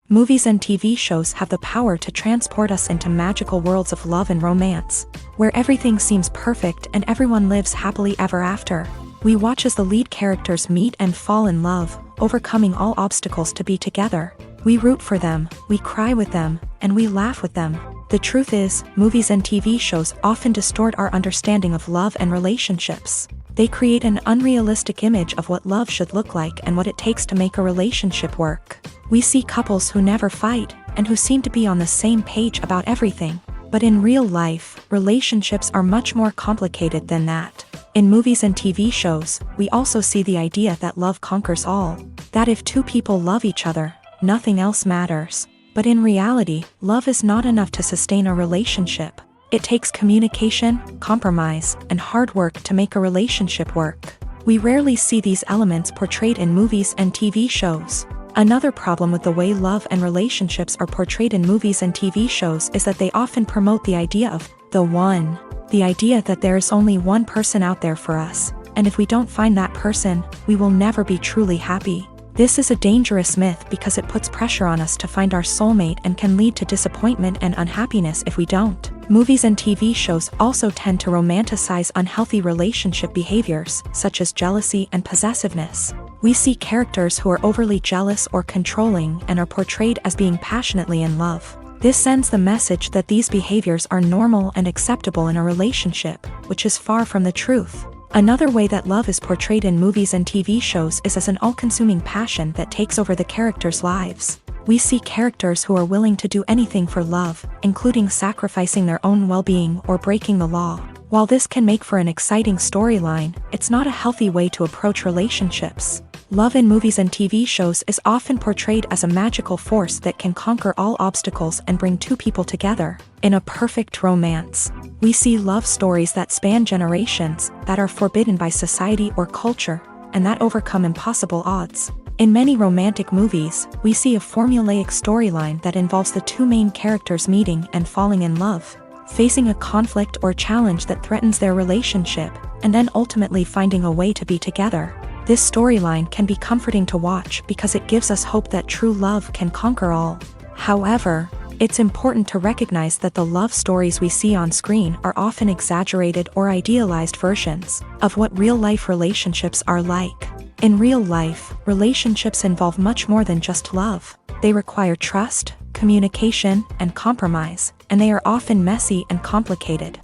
Movies and TV shows have the power to transport us into magical worlds of love and romance, where everything seems perfect and everyone lives happily ever after. We watch as the lead characters meet and fall in love, overcoming all obstacles to be together. We root for them, we cry with them, and we laugh with them. The truth is, movies and TV shows often distort our understanding of love and relationships. They create an unrealistic image of what love should look like and what it takes to make a relationship work. We see couples who never fight, and who seem to be on the same page about everything. But in real life, relationships are much more complicated than that. In movies and TV shows, we also see the idea that love conquers all, that if two people love each other, nothing else matters. But in reality, love is not enough to sustain a relationship. It takes communication, compromise, and hard work to make a relationship work. We rarely see these elements portrayed in movies and TV shows. Another problem with the way love and relationships are portrayed in movies and TV shows is that they often promote the idea of the one. The idea that there is only one person out there for us, and if we don't find that person, we will never be truly happy. This is a dangerous myth because it puts pressure on us to find our soulmate and can lead to disappointment and unhappiness if we don't. Movies and TV shows also tend to romanticize unhealthy relationship behaviors, such as jealousy and possessiveness. We see characters who are overly jealous or controlling and are portrayed as being passionately in love. This sends the message that these behaviors are normal and acceptable in a relationship, which is far from the truth. Another way that love is portrayed in movies and TV shows is as an all-consuming passion that takes over the characters' lives. We see characters who are willing to do anything for love, including sacrificing their own well-being or breaking the law. While this can make for an exciting storyline, it's not a healthy way to approach relationships. Love in movies and TV shows is often portrayed as a magical force that can conquer all obstacles and bring two people together. In a perfect romance, we see love stories that span generations, that are forbidden by society or culture, and that overcome impossible odds. In many romantic movies, we see a formulaic storyline that involves the two main characters meeting and falling in love, facing a conflict or challenge that threatens their relationship, and then ultimately finding a way to be together. This storyline can be comforting to watch because it gives us hope that true love can conquer all. However, it's important to recognize that the love stories we see on screen are often exaggerated or idealized versions of what real-life relationships are like. In real life, relationships involve much more than just love. They require trust, communication, and compromise, and they are often messy and complicated.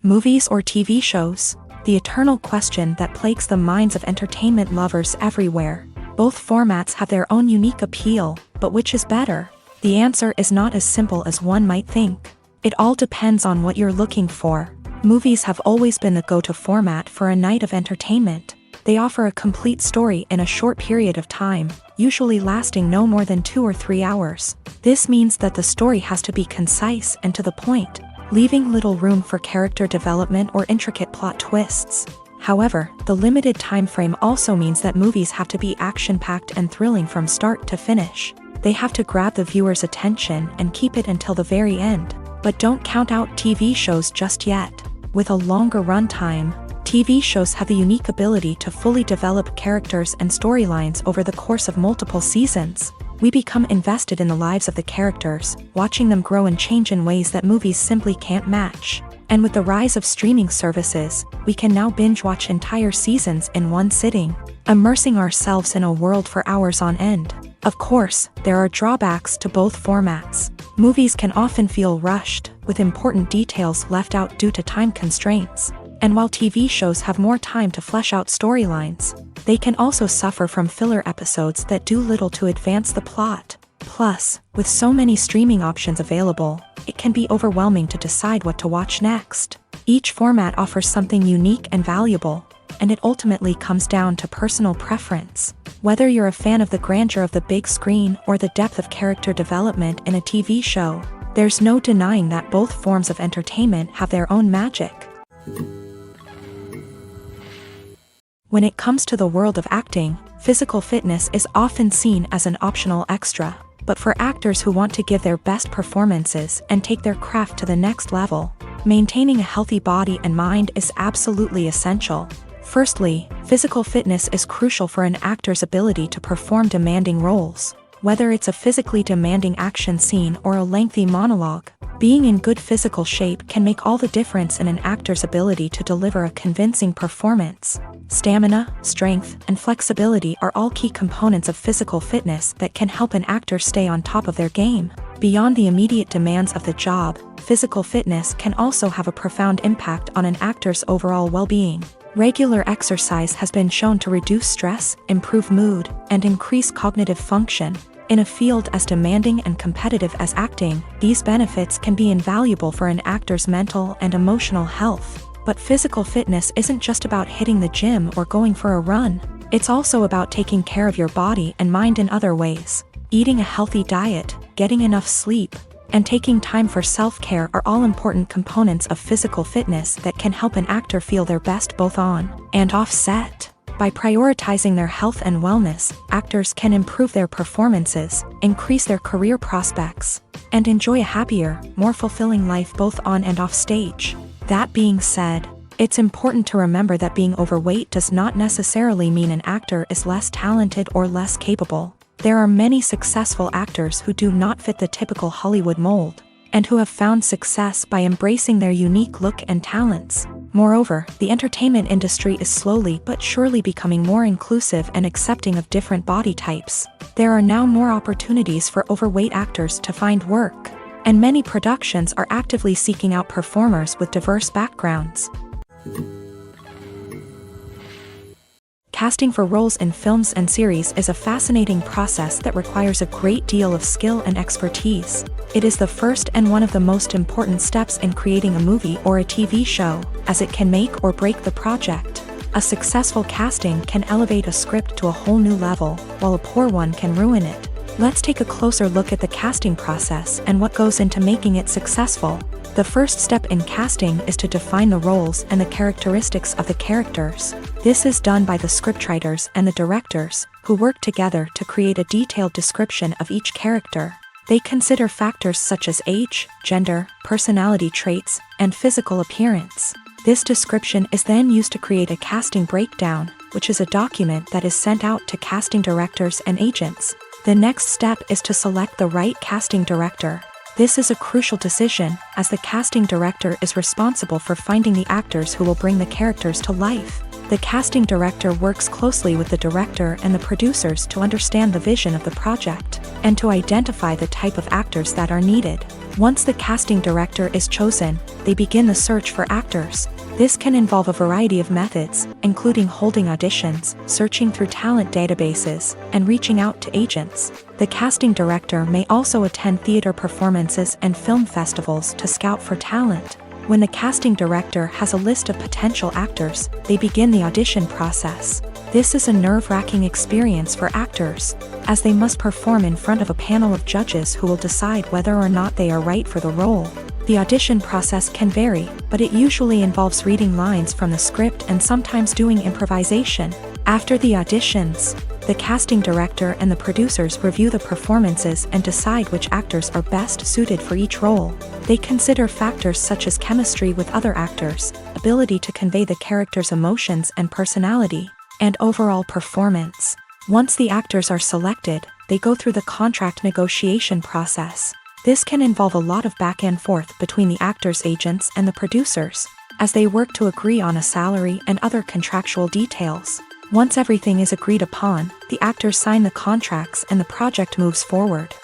Movies or TV shows? The eternal question that plagues the minds of entertainment lovers everywhere. Both formats have their own unique appeal, but which is better? The answer is not as simple as one might think. It all depends on what you're looking for. Movies have always been the go-to format for a night of entertainment. They offer a complete story in a short period of time, usually lasting no more than 2 or 3 hours. This means that the story has to be concise and to the point, leaving little room for character development or intricate plot twists. However, the limited time frame also means that movies have to be action-packed and thrilling from start to finish. They have to grab the viewer's attention and keep it until the very end. But don't count out TV shows just yet. With a longer runtime, TV shows have the unique ability to fully develop characters and storylines over the course of multiple seasons. We become invested in the lives of the characters, watching them grow and change in ways that movies simply can't match. And with the rise of streaming services, we can now binge-watch entire seasons in one sitting, immersing ourselves in a world for hours on end. Of course, there are drawbacks to both formats. Movies can often feel rushed, with important details left out due to time constraints. And while TV shows have more time to flesh out storylines, they can also suffer from filler episodes that do little to advance the plot. Plus, with so many streaming options available, it can be overwhelming to decide what to watch next. Each format offers something unique and valuable, and it ultimately comes down to personal preference. Whether you're a fan of the grandeur of the big screen or the depth of character development in a TV show, there's no denying that both forms of entertainment have their own magic. When it comes to the world of acting, physical fitness is often seen as an optional extra. But for actors who want to give their best performances and take their craft to the next level, maintaining a healthy body and mind is absolutely essential. Firstly, physical fitness is crucial for an actor's ability to perform demanding roles. Whether it's a physically demanding action scene or a lengthy monologue, being in good physical shape can make all the difference in an actor's ability to deliver a convincing performance. Stamina, strength, and flexibility are all key components of physical fitness that can help an actor stay on top of their game. Beyond the immediate demands of the job, physical fitness can also have a profound impact on an actor's overall well-being. Regular exercise has been shown to reduce stress, improve mood, and increase cognitive function. In a field as demanding and competitive as acting, these benefits can be invaluable for an actor's mental and emotional health. But physical fitness isn't just about hitting the gym or going for a run. It's also about taking care of your body and mind in other ways. Eating a healthy diet, getting enough sleep, and taking time for self-care are all important components of physical fitness that can help an actor feel their best both on and off set. By prioritizing their health and wellness, actors can improve their performances, increase their career prospects, and enjoy a happier, more fulfilling life both on and off stage. That being said, it's important to remember that being overweight does not necessarily mean an actor is less talented or less capable. There are many successful actors who do not fit the typical Hollywood mold, and who have found success by embracing their unique look and talents. Moreover, the entertainment industry is slowly but surely becoming more inclusive and accepting of different body types. There are now more opportunities for overweight actors to find work, and many productions are actively seeking out performers with diverse backgrounds. Casting for roles in films and series is a fascinating process that requires a great deal of skill and expertise. It is the first and one of the most important steps in creating a movie or a TV show, as it can make or break the project. A successful casting can elevate a script to a whole new level, while a poor one can ruin it. Let's take a closer look at the casting process and what goes into making it successful. The first step in casting is to define the roles and the characteristics of the characters. This is done by the scriptwriters and the directors, who work together to create a detailed description of each character. They consider factors such as age, gender, personality traits, and physical appearance. This description is then used to create a casting breakdown, which is a document that is sent out to casting directors and agents. The next step is to select the right casting director. This is a crucial decision, as the casting director is responsible for finding the actors who will bring the characters to life. The casting director works closely with the director and the producers to understand the vision of the project, and to identify the type of actors that are needed. Once the casting director is chosen, they begin the search for actors. This can involve a variety of methods, including holding auditions, searching through talent databases, and reaching out to agents. The casting director may also attend theater performances and film festivals to scout for talent. When the casting director has a list of potential actors, they begin the audition process. This is a nerve-wracking experience for actors, as they must perform in front of a panel of judges who will decide whether or not they are right for the role. The audition process can vary, but it usually involves reading lines from the script and sometimes doing improvisation. After the auditions, the casting director and the producers review the performances and decide which actors are best suited for each role. They consider factors such as chemistry with other actors, ability to convey the character's emotions and personality, and overall performance. Once the actors are selected, they go through the contract negotiation process. This can involve a lot of back and forth between the actors' agents and the producers, as they work to agree on a salary and other contractual details. Once everything is agreed upon, the actors sign the contracts and the project moves forward.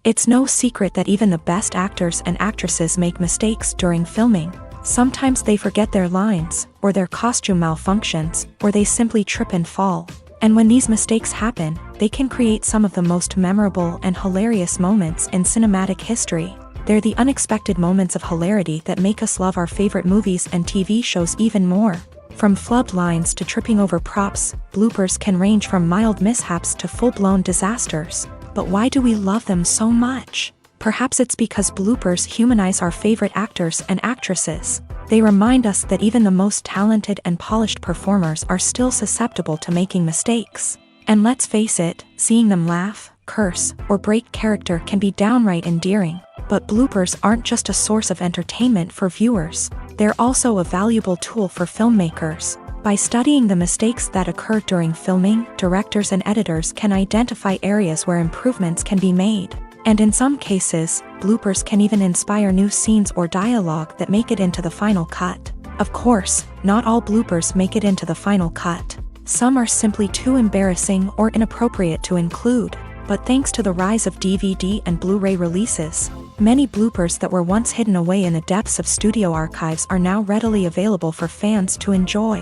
It's no secret that even the best actors and actresses make mistakes during filming. Sometimes they forget their lines, or their costume malfunctions, or they simply trip and fall. And when these mistakes happen, they can create some of the most memorable and hilarious moments in cinematic history. They're the unexpected moments of hilarity that make us love our favorite movies and TV shows even more. From flubbed lines to tripping over props, bloopers can range from mild mishaps to full-blown disasters. But why do we love them so much? Perhaps it's because bloopers humanize our favorite actors and actresses. They remind us that even the most talented and polished performers are still susceptible to making mistakes. And let's face it, seeing them laugh, curse, or break character can be downright endearing. But bloopers aren't just a source of entertainment for viewers. They're also a valuable tool for filmmakers. By studying the mistakes that occur during filming, directors and editors can identify areas where improvements can be made. And in some cases, bloopers can even inspire new scenes or dialogue that make it into the final cut. Of course, not all bloopers make it into the final cut. Some are simply too embarrassing or inappropriate to include. But thanks to the rise of DVD and Blu-ray releases, many bloopers that were once hidden away in the depths of studio archives are now readily available for fans to enjoy.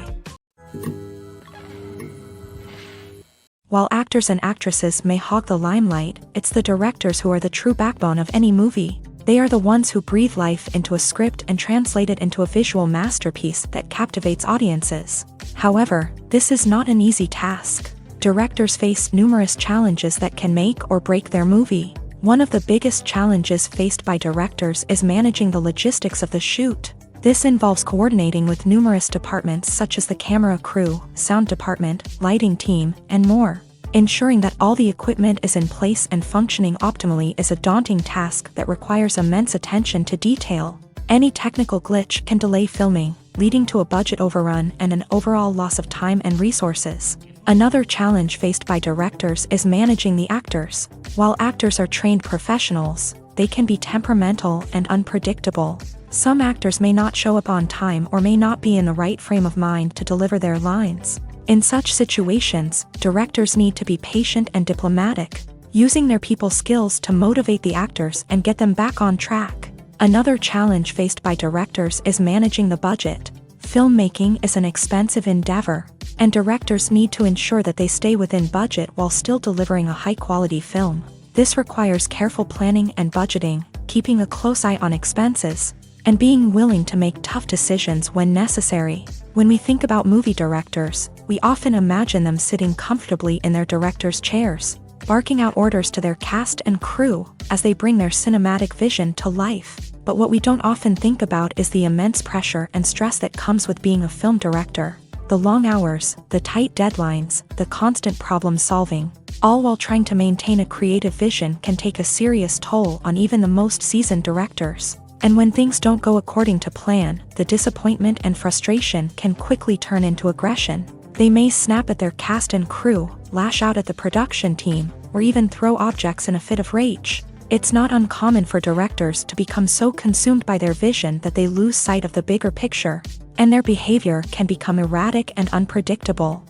While actors and actresses may hog the limelight, it's the directors who are the true backbone of any movie. They are the ones who breathe life into a script and translate it into a visual masterpiece that captivates audiences. However, this is not an easy task. Directors face numerous challenges that can make or break their movie. One of the biggest challenges faced by directors is managing the logistics of the shoot. This involves coordinating with numerous departments such as the camera crew, sound department, lighting team, and more. Ensuring that all the equipment is in place and functioning optimally is a daunting task that requires immense attention to detail. Any technical glitch can delay filming, leading to a budget overrun and an overall loss of time and resources. Another challenge faced by directors is managing the actors. While actors are trained professionals, they can be temperamental and unpredictable. Some actors may not show up on time or may not be in the right frame of mind to deliver their lines. In such situations, directors need to be patient and diplomatic, using their people skills to motivate the actors and get them back on track. Another challenge faced by directors is managing the budget. Filmmaking is an expensive endeavor, and directors need to ensure that they stay within budget while still delivering a high-quality film. This requires careful planning and budgeting, keeping a close eye on expenses, and being willing to make tough decisions when necessary. When we think about movie directors, we often imagine them sitting comfortably in their director's chairs, barking out orders to their cast and crew as they bring their cinematic vision to life. But what we don't often think about is the immense pressure and stress that comes with being a film director. The long hours, the tight deadlines, the constant problem solving, all while trying to maintain a creative vision can take a serious toll on even the most seasoned directors. And when things don't go according to plan, the disappointment and frustration can quickly turn into aggression. They may snap at their cast and crew, lash out at the production team, or even throw objects in a fit of rage. It's not uncommon for directors to become so consumed by their vision that they lose sight of the bigger picture, and their behavior can become erratic and unpredictable.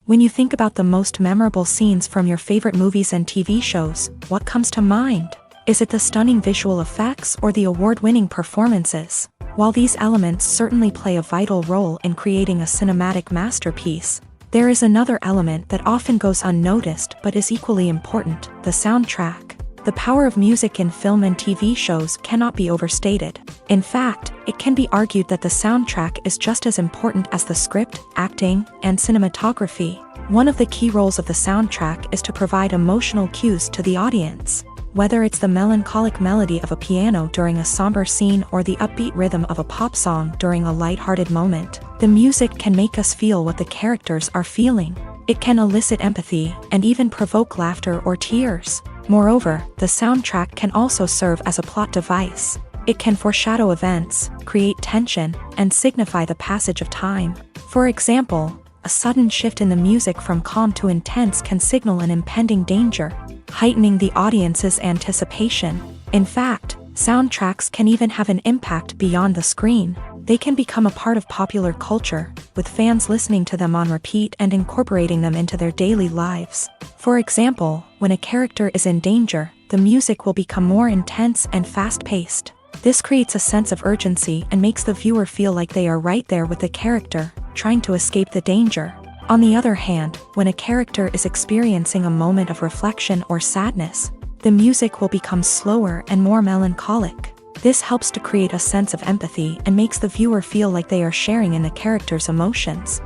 When you think about the most memorable scenes from your favorite movies and TV shows, what comes to mind? Is it the stunning visual effects or the award-winning performances? While these elements certainly play a vital role in creating a cinematic masterpiece, there is another element that often goes unnoticed but is equally important: the soundtrack. The power of music in film and TV shows cannot be overstated. In fact, it can be argued that the soundtrack is just as important as the script, acting, and cinematography. One of the key roles of the soundtrack is to provide emotional cues to the audience. Whether it's the melancholic melody of a piano during a somber scene or the upbeat rhythm of a pop song during a light-hearted moment, the music can make us feel what the characters are feeling. It can elicit empathy and even provoke laughter or tears. Moreover, the soundtrack can also serve as a plot device. It can foreshadow events, create tension, and signify the passage of time. For example, a sudden shift in the music from calm to intense can signal an impending danger, heightening the audience's anticipation. In fact, soundtracks can even have an impact beyond the screen. They can become a part of popular culture, with fans listening to them on repeat and incorporating them into their daily lives. For example, when a character is in danger, the music will become more intense and fast-paced. This creates a sense of urgency and makes the viewer feel like they are right there with the character, trying to escape the danger. On the other hand, when a character is experiencing a moment of reflection or sadness, the music will become slower and more melancholic. This helps to create a sense of empathy and makes the viewer feel like they are sharing in the character's emotions.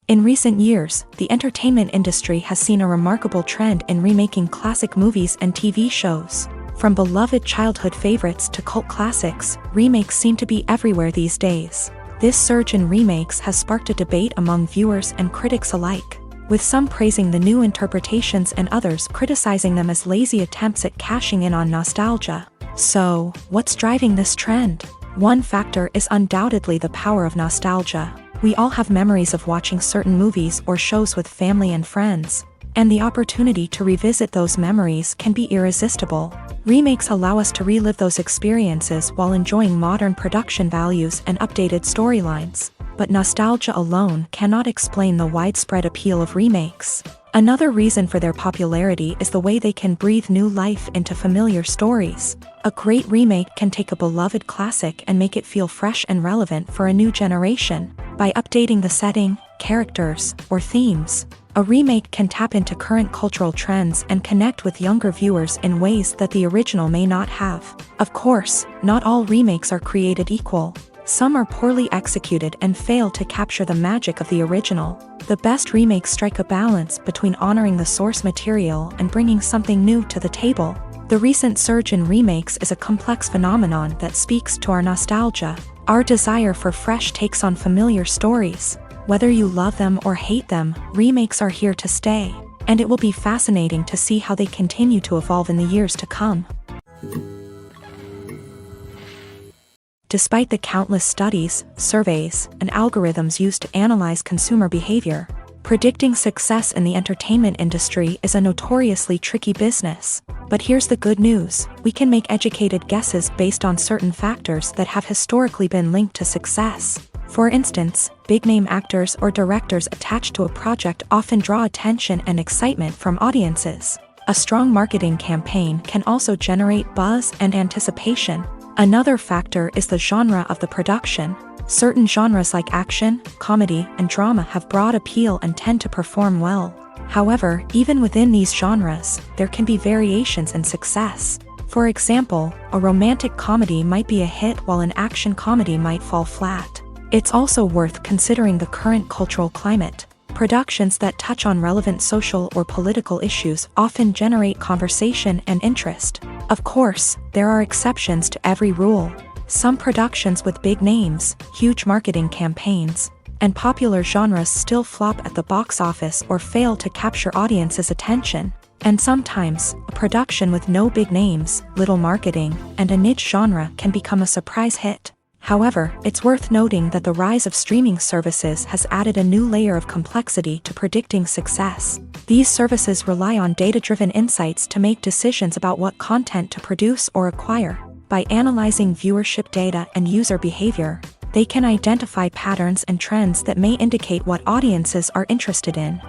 In recent years, the entertainment industry has seen a remarkable trend in remaking classic movies and TV shows. From beloved childhood favorites to cult classics, remakes seem to be everywhere these days. This surge in remakes has sparked a debate among viewers and critics alike, with some praising the new interpretations and others criticizing them as lazy attempts at cashing in on nostalgia. So, what's driving this trend? One factor is undoubtedly the power of nostalgia. We all have memories of watching certain movies or shows with family and friends, and the opportunity to revisit those memories can be irresistible. Remakes allow us to relive those experiences while enjoying modern production values and updated storylines. But nostalgia alone cannot explain the widespread appeal of remakes. Another reason for their popularity is the way they can breathe new life into familiar stories. A great remake can take a beloved classic and make it feel fresh and relevant for a new generation. By updating the setting, characters, or themes, a remake can tap into current cultural trends and connect with younger viewers in ways that the original may not have. Of course, not all remakes are created equal. Some are poorly executed and fail to capture the magic of the original. The best remakes strike a balance between honoring the source material and bringing something new to the table. The recent surge in remakes is a complex phenomenon that speaks to our nostalgia, our desire for fresh takes on familiar stories. Whether you love them or hate them, remakes are here to stay, and it will be fascinating to see how they continue to evolve in the years to come. Despite the countless studies, surveys, and algorithms used to analyze consumer behavior, predicting success in the entertainment industry is a notoriously tricky business. But here's the good news: we can make educated guesses based on certain factors that have historically been linked to success. For instance, big-name actors or directors attached to a project often draw attention and excitement from audiences. A strong marketing campaign can also generate buzz and anticipation. Another factor is the genre of the production. Certain genres like action, comedy, and drama have broad appeal and tend to perform well. However, even within these genres, there can be variations in success. For example, a romantic comedy might be a hit while an action comedy might fall flat. It's also worth considering the current cultural climate. Productions that touch on relevant social or political issues often generate conversation and interest. Of course, there are exceptions to every rule. Some productions with big names, huge marketing campaigns, and popular genres still flop at the box office or fail to capture audiences' attention. And sometimes, a production with no big names, little marketing, and a niche genre can become a surprise hit. However, it's worth noting that the rise of streaming services has added a new layer of complexity to predicting success. These services rely on data-driven insights to make decisions about what content to produce or acquire. By analyzing viewership data and user behavior, they can identify patterns and trends that may indicate what audiences are interested in.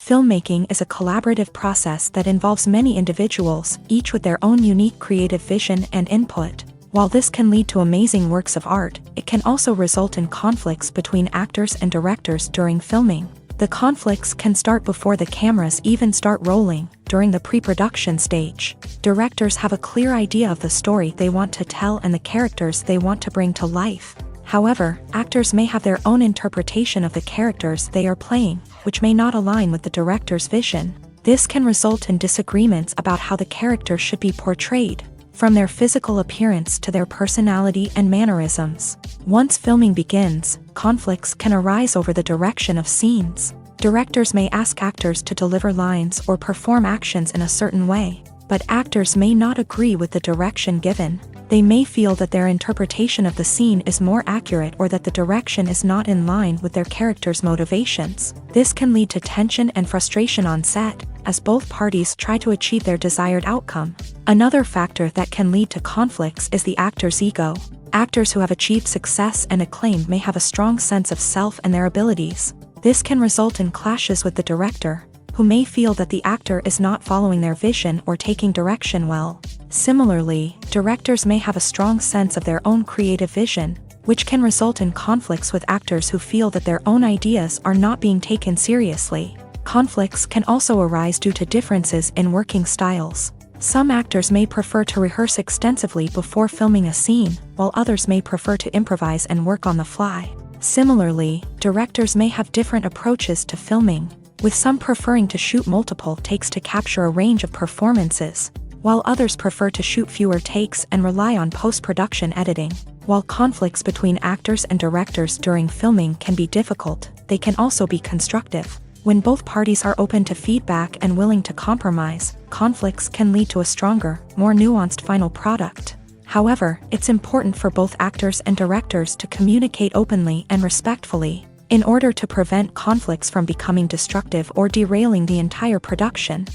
Filmmaking is a collaborative process that involves many individuals, each with their own unique creative vision and input. While this can lead to amazing works of art, it can also result in conflicts between actors and directors during filming. The conflicts can start before the cameras even start rolling, during the pre-production stage. Directors have a clear idea of the story they want to tell and the characters they want to bring to life. However, actors may have their own interpretation of the characters they are playing, which may not align with the director's vision. This can result in disagreements about how the character should be portrayed, from their physical appearance to their personality and mannerisms. Once filming begins, conflicts can arise over the direction of scenes. Directors may ask actors to deliver lines or perform actions in a certain way, but actors may not agree with the direction given. They may feel that their interpretation of the scene is more accurate or that the direction is not in line with their character's motivations. This can lead to tension and frustration on set, as both parties try to achieve their desired outcome. Another factor that can lead to conflicts is the actor's ego. Actors who have achieved success and acclaim may have a strong sense of self and their abilities. This can result in clashes with the director, who may feel that the actor is not following their vision or taking direction well. Similarly, directors may have a strong sense of their own creative vision, which can result in conflicts with actors who feel that their own ideas are not being taken seriously. Conflicts can also arise due to differences in working styles. Some actors may prefer to rehearse extensively before filming a scene, while others may prefer to improvise and work on the fly. Similarly, directors may have different approaches to filming, with some preferring to shoot multiple takes to capture a range of performances, while others prefer to shoot fewer takes and rely on post-production editing. While conflicts between actors and directors during filming can be difficult, they can also be constructive. When both parties are open to feedback and willing to compromise, conflicts can lead to a stronger, more nuanced final product. However, it's important for both actors and directors to communicate openly and respectfully, in order to prevent conflicts from becoming destructive or derailing the entire production.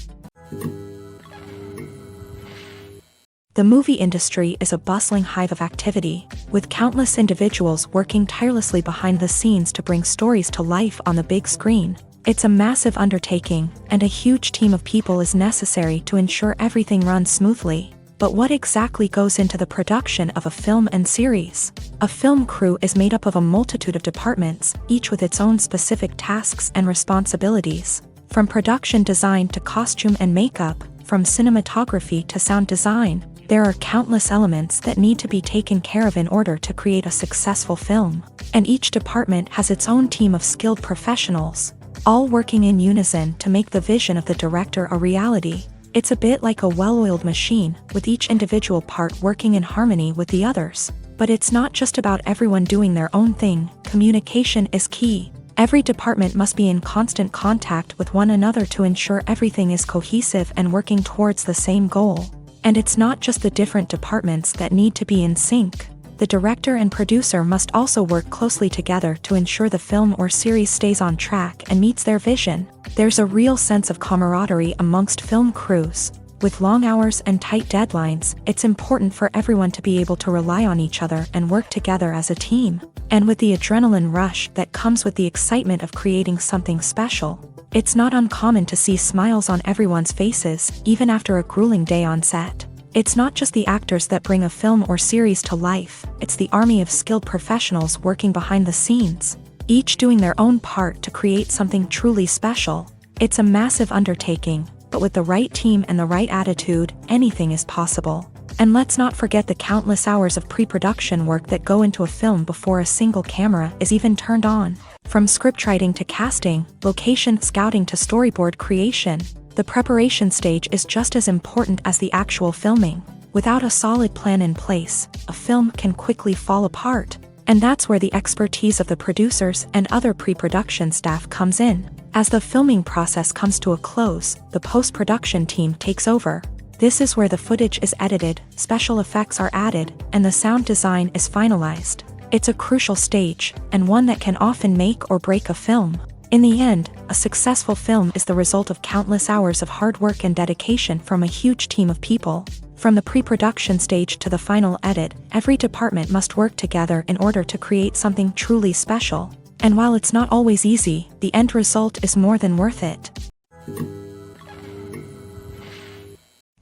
The movie industry is a bustling hive of activity, with countless individuals working tirelessly behind the scenes to bring stories to life on the big screen. It's a massive undertaking, and a huge team of people is necessary to ensure everything runs smoothly. But what exactly goes into the production of a film and series? A film crew is made up of a multitude of departments, each with its own specific tasks and responsibilities. From production design to costume and makeup, from cinematography to sound design, there are countless elements that need to be taken care of in order to create a successful film. And each department has its own team of skilled professionals, all working in unison to make the vision of the director a reality. It's a bit like a well-oiled machine, with each individual part working in harmony with the others. But it's not just about everyone doing their own thing. Communication is key. Every department must be in constant contact with one another to ensure everything is cohesive and working towards the same goal. And it's not just the different departments that need to be in sync. The director and producer must also work closely together to ensure the film or series stays on track and meets their vision. There's a real sense of camaraderie amongst film crews. With long hours and tight deadlines, it's important for everyone to be able to rely on each other and work together as a team. And with the adrenaline rush that comes with the excitement of creating something special, it's not uncommon to see smiles on everyone's faces, even after a grueling day on set. It's not just the actors that bring a film or series to life, it's the army of skilled professionals working behind the scenes, each doing their own part to create something truly special. It's a massive undertaking, but with the right team and the right attitude, anything is possible. And let's not forget the countless hours of pre-production work that go into a film before a single camera is even turned on. From scriptwriting to casting, location scouting to storyboard creation, the preparation stage is just as important as the actual filming. Without a solid plan in place, a film can quickly fall apart. And that's where the expertise of the producers and other pre-production staff comes in. As the filming process comes to a close, the post-production team takes over. This is where the footage is edited, special effects are added, and the sound design is finalized. It's a crucial stage, and one that can often make or break a film. In the end, a successful film is the result of countless hours of hard work and dedication from a huge team of people. From the pre-production stage to the final edit, every department must work together in order to create something truly special. And while it's not always easy, the end result is more than worth it.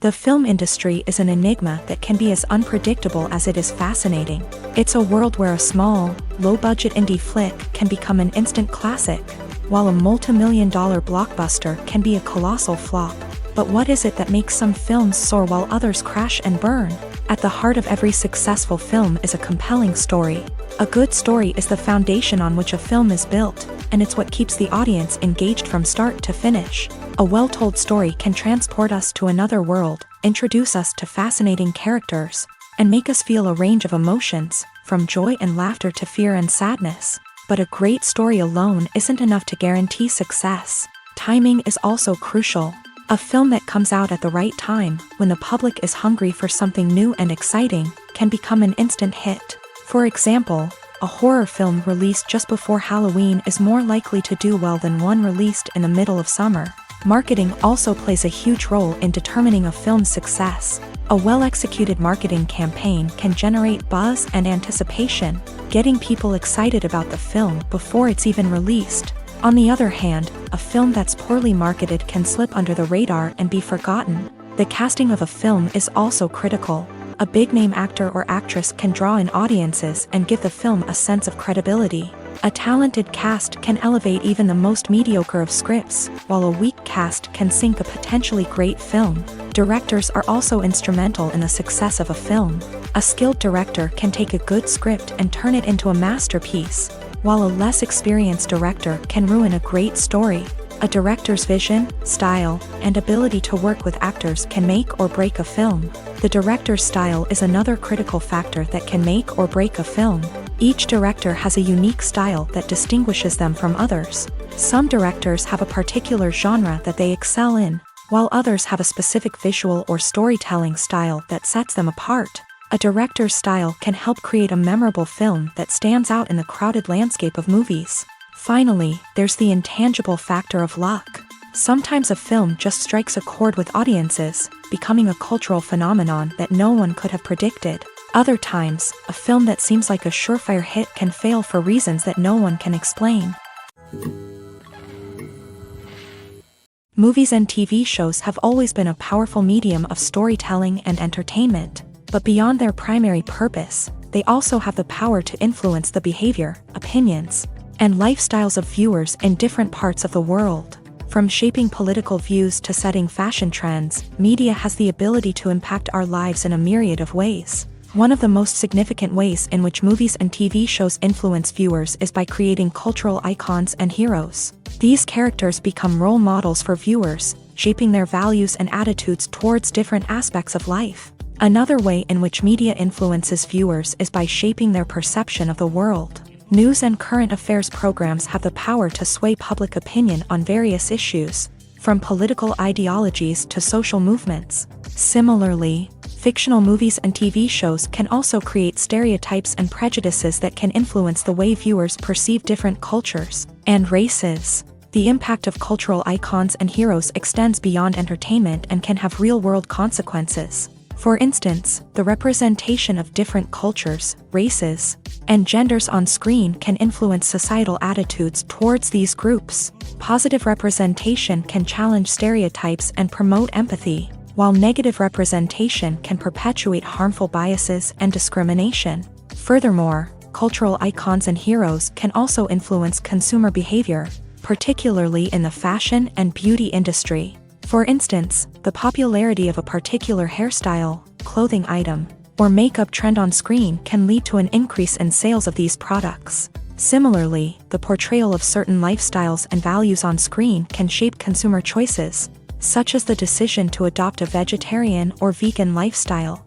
The film industry is an enigma that can be as unpredictable as it is fascinating. It's a world where a small, low-budget indie flick can become an instant classic, while a multi-million-dollar blockbuster can be a colossal flop. But what is it that makes some films soar while others crash and burn? At the heart of every successful film is a compelling story. A good story is the foundation on which a film is built, and it's what keeps the audience engaged from start to finish. A well-told story can transport us to another world, introduce us to fascinating characters, and make us feel a range of emotions, from joy and laughter to fear and sadness. But a great story alone isn't enough to guarantee success. Timing is also crucial. A film that comes out at the right time, when the public is hungry for something new and exciting, can become an instant hit. For example, a horror film released just before Halloween is more likely to do well than one released in the middle of summer. Marketing also plays a huge role in determining a film's success. A well-executed marketing campaign can generate buzz and anticipation, getting people excited about the film before it's even released. On the other hand, a film that's poorly marketed can slip under the radar and be forgotten. The casting of a film is also critical. A big-name actor or actress can draw in audiences and give the film a sense of credibility. A talented cast can elevate even the most mediocre of scripts, while a weak cast can sink a potentially great film. Directors are also instrumental in the success of a film. A skilled director can take a good script and turn it into a masterpiece, while a less experienced director can ruin a great story. A director's vision, style, and ability to work with actors can make or break a film. The director's style is another critical factor that can make or break a film. Each director has a unique style that distinguishes them from others. Some directors have a particular genre that they excel in, while others have a specific visual or storytelling style that sets them apart. A director's style can help create a memorable film that stands out in the crowded landscape of movies. Finally, there's the intangible factor of luck. Sometimes a film just strikes a chord with audiences, becoming a cultural phenomenon that no one could have predicted. Other times, a film that seems like a surefire hit can fail for reasons that no one can explain. Movies and TV shows have always been a powerful medium of storytelling and entertainment, but beyond their primary purpose, they also have the power to influence the behavior, opinions, and lifestyles of viewers in different parts of the world. From shaping political views to setting fashion trends, media has the ability to impact our lives in a myriad of ways. One of the most significant ways in which movies and TV shows influence viewers is by creating cultural icons and heroes. These characters become role models for viewers, shaping their values and attitudes towards different aspects of life. Another way in which media influences viewers is by shaping their perception of the world. News and current affairs programs have the power to sway public opinion on various issues, from political ideologies to social movements. Similarly, fictional movies and TV shows can also create stereotypes and prejudices that can influence the way viewers perceive different cultures and races. The impact of cultural icons and heroes extends beyond entertainment and can have real-world consequences. For instance, the representation of different cultures, races, and genders on screen can influence societal attitudes towards these groups. Positive representation can challenge stereotypes and promote empathy, while negative representation can perpetuate harmful biases and discrimination. Furthermore, cultural icons and heroes can also influence consumer behavior, particularly in the fashion and beauty industry. For instance, the popularity of a particular hairstyle, clothing item, or makeup trend on screen can lead to an increase in sales of these products. Similarly, the portrayal of certain lifestyles and values on screen can shape consumer choices, such as the decision to adopt a vegetarian or vegan lifestyle.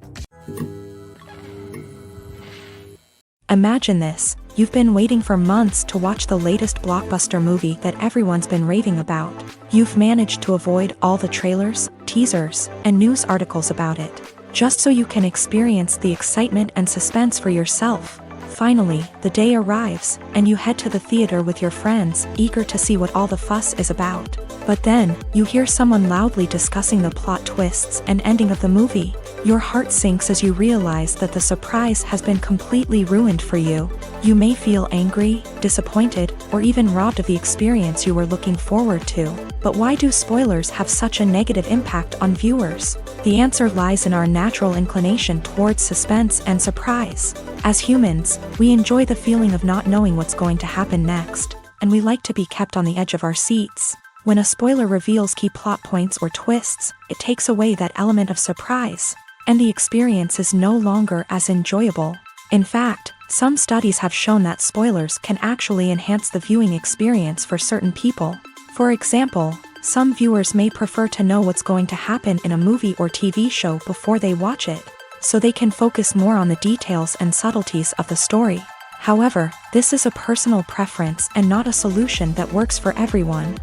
Imagine this: you've been waiting for months to watch the latest blockbuster movie that everyone's been raving about. You've managed to avoid all the trailers, teasers, and news articles about it, just so you can experience the excitement and suspense for yourself. Finally, the day arrives, and you head to the theater with your friends, eager to see what all the fuss is about. But then, you hear someone loudly discussing the plot twists and ending of the movie. Your heart sinks as you realize that the surprise has been completely ruined for you. You may feel angry, disappointed, or even robbed of the experience you were looking forward to. But why do spoilers have such a negative impact on viewers? The answer lies in our natural inclination towards suspense and surprise. As humans, we enjoy the feeling of not knowing what's going to happen next, and we like to be kept on the edge of our seats. When a spoiler reveals key plot points or twists, it takes away that element of surprise, and the experience is no longer as enjoyable. In fact, some studies have shown that spoilers can actually enhance the viewing experience for certain people. For example, some viewers may prefer to know what's going to happen in a movie or TV show before they watch it, so they can focus more on the details and subtleties of the story. However, this is a personal preference and not a solution that works for everyone.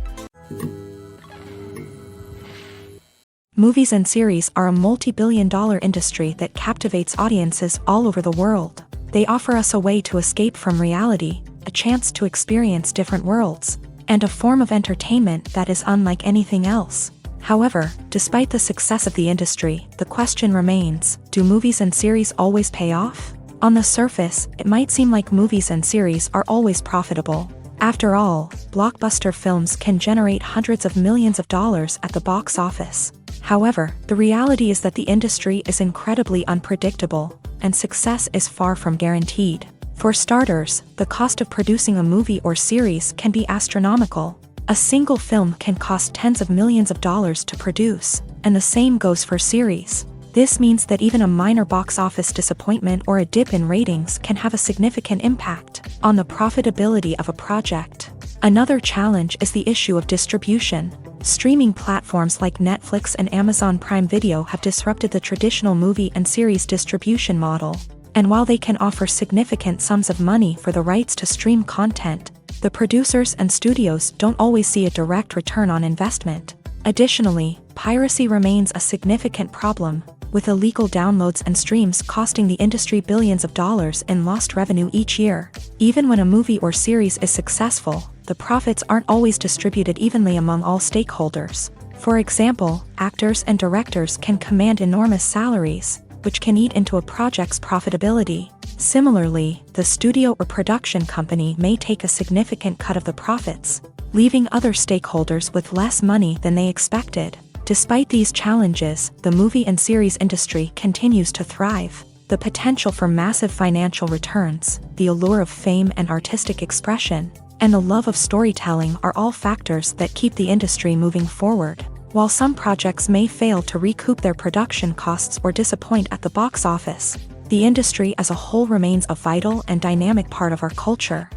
Movies and series are a multi-billion-dollar industry that captivates audiences all over the world. They offer us a way to escape from reality, a chance to experience different worlds, and a form of entertainment that is unlike anything else. However, despite the success of the industry, the question remains: do movies and series always pay off? On the surface, it might seem like movies and series are always profitable. After all, blockbuster films can generate hundreds of millions of dollars at the box office. However, the reality is that the industry is incredibly unpredictable, and success is far from guaranteed. For starters, the cost of producing a movie or series can be astronomical. A single film can cost tens of millions of dollars to produce, and the same goes for series. This means that even a minor box office disappointment or a dip in ratings can have a significant impact on the profitability of a project. Another challenge is the issue of distribution. Streaming platforms like Netflix and Amazon Prime Video have disrupted the traditional movie and series distribution model. And while they can offer significant sums of money for the rights to stream content, the producers and studios don't always see a direct return on investment. Additionally, piracy remains a significant problem, with illegal downloads and streams costing the industry billions of dollars in lost revenue each year. Even when a movie or series is successful, the profits aren't always distributed evenly among all stakeholders. For example, actors and directors can command enormous salaries, which can eat into a project's profitability. Similarly, the studio or production company may take a significant cut of the profits, leaving other stakeholders with less money than they expected. Despite these challenges, the movie and series industry continues to thrive. The potential for massive financial returns, the allure of fame and artistic expression, and the love of storytelling are all factors that keep the industry moving forward. While some projects may fail to recoup their production costs or disappoint at the box office, the industry as a whole remains a vital and dynamic part of our culture.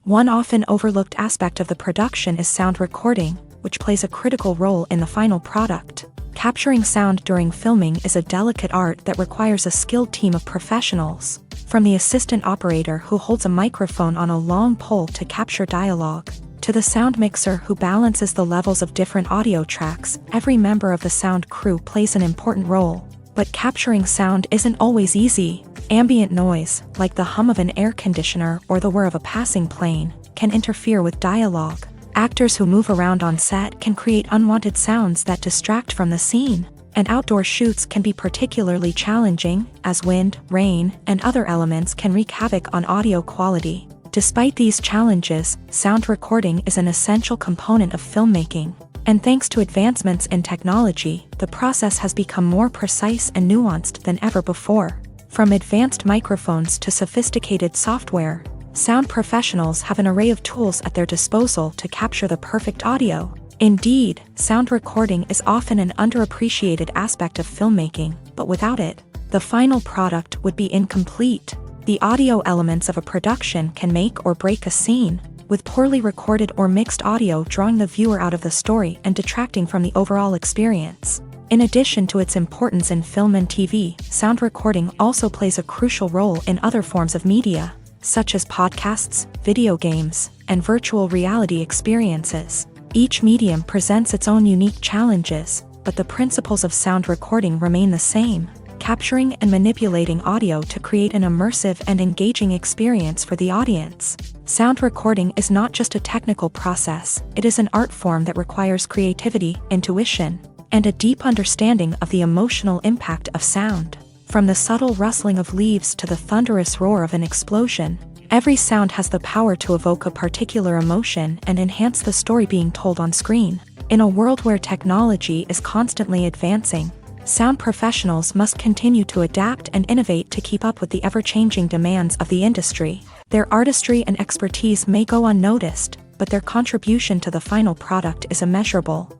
One often overlooked aspect of the production is sound recording, which plays a critical role in the final product. Capturing sound during filming is a delicate art that requires a skilled team of professionals. From the assistant operator who holds a microphone on a long pole to capture dialogue, to the sound mixer who balances the levels of different audio tracks, every member of the sound crew plays an important role. But capturing sound isn't always easy. Ambient noise, like the hum of an air conditioner or the whir of a passing plane, can interfere with dialogue. Actors who move around on set can create unwanted sounds that distract from the scene. And outdoor shoots can be particularly challenging, as wind, rain, and other elements can wreak havoc on audio quality. Despite these challenges, sound recording is an essential component of filmmaking. And thanks to advancements in technology, the process has become more precise and nuanced than ever before. From advanced microphones to sophisticated software, sound professionals have an array of tools at their disposal to capture the perfect audio. Indeed, sound recording is often an underappreciated aspect of filmmaking, but without it, the final product would be incomplete. The audio elements of a production can make or break a scene, with poorly recorded or mixed audio drawing the viewer out of the story and detracting from the overall experience. In addition to its importance in film and TV, sound recording also plays a crucial role in other forms of media, such as podcasts, video games, and virtual reality experiences. Each medium presents its own unique challenges, but the principles of sound recording remain the same, capturing and manipulating audio to create an immersive and engaging experience for the audience. Sound recording is not just a technical process, it is an art form that requires creativity, intuition, and a deep understanding of the emotional impact of sound. From the subtle rustling of leaves to the thunderous roar of an explosion, every sound has the power to evoke a particular emotion and enhance the story being told on screen. In a world where technology is constantly advancing, sound professionals must continue to adapt and innovate to keep up with the ever-changing demands of the industry. Their artistry and expertise may go unnoticed, but their contribution to the final product is immeasurable.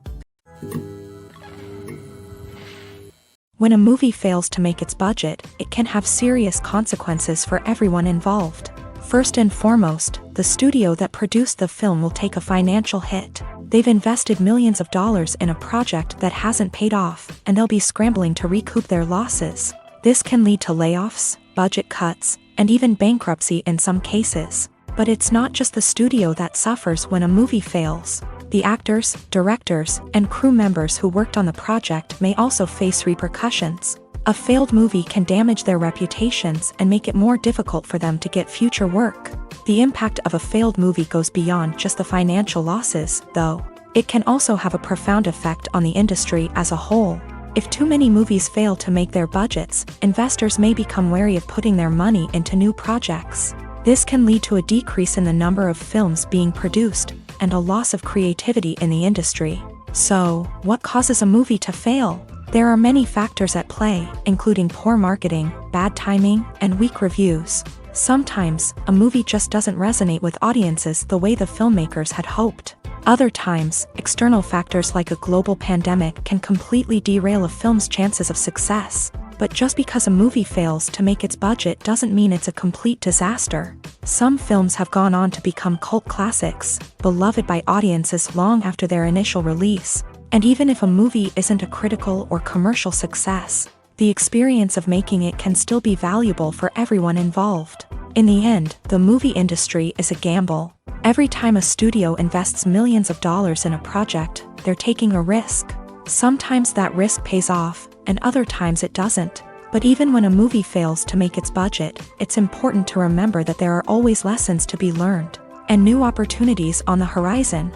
When a movie fails to make its budget, it can have serious consequences for everyone involved. First and foremost, the studio that produced the film will take a financial hit. They've invested millions of dollars in a project that hasn't paid off, and they'll be scrambling to recoup their losses. This can lead to layoffs, budget cuts, and even bankruptcy in some cases. But it's not just the studio that suffers when a movie fails. The actors, directors, and crew members who worked on the project may also face repercussions. A failed movie can damage their reputations and make it more difficult for them to get future work. The impact of a failed movie goes beyond just the financial losses, though. It can also have a profound effect on the industry as a whole. If too many movies fail to make their budgets, investors may become wary of putting their money into new projects. This can lead to a decrease in the number of films being produced, and a loss of creativity in the industry. So, what causes a movie to fail? There are many factors at play, including poor marketing, bad timing, and weak reviews. Sometimes, a movie just doesn't resonate with audiences the way the filmmakers had hoped. Other times, external factors like a global pandemic can completely derail a film's chances of success. But just because a movie fails to make its budget doesn't mean it's a complete disaster. Some films have gone on to become cult classics, beloved by audiences long after their initial release. And even if a movie isn't a critical or commercial success, the experience of making it can still be valuable for everyone involved. In the end, the movie industry is a gamble. Every time a studio invests millions of dollars in a project, they're taking a risk. Sometimes that risk pays off, and other times it doesn't. But even when a movie fails to make its budget, it's important to remember that there are always lessons to be learned, and new opportunities on the horizon.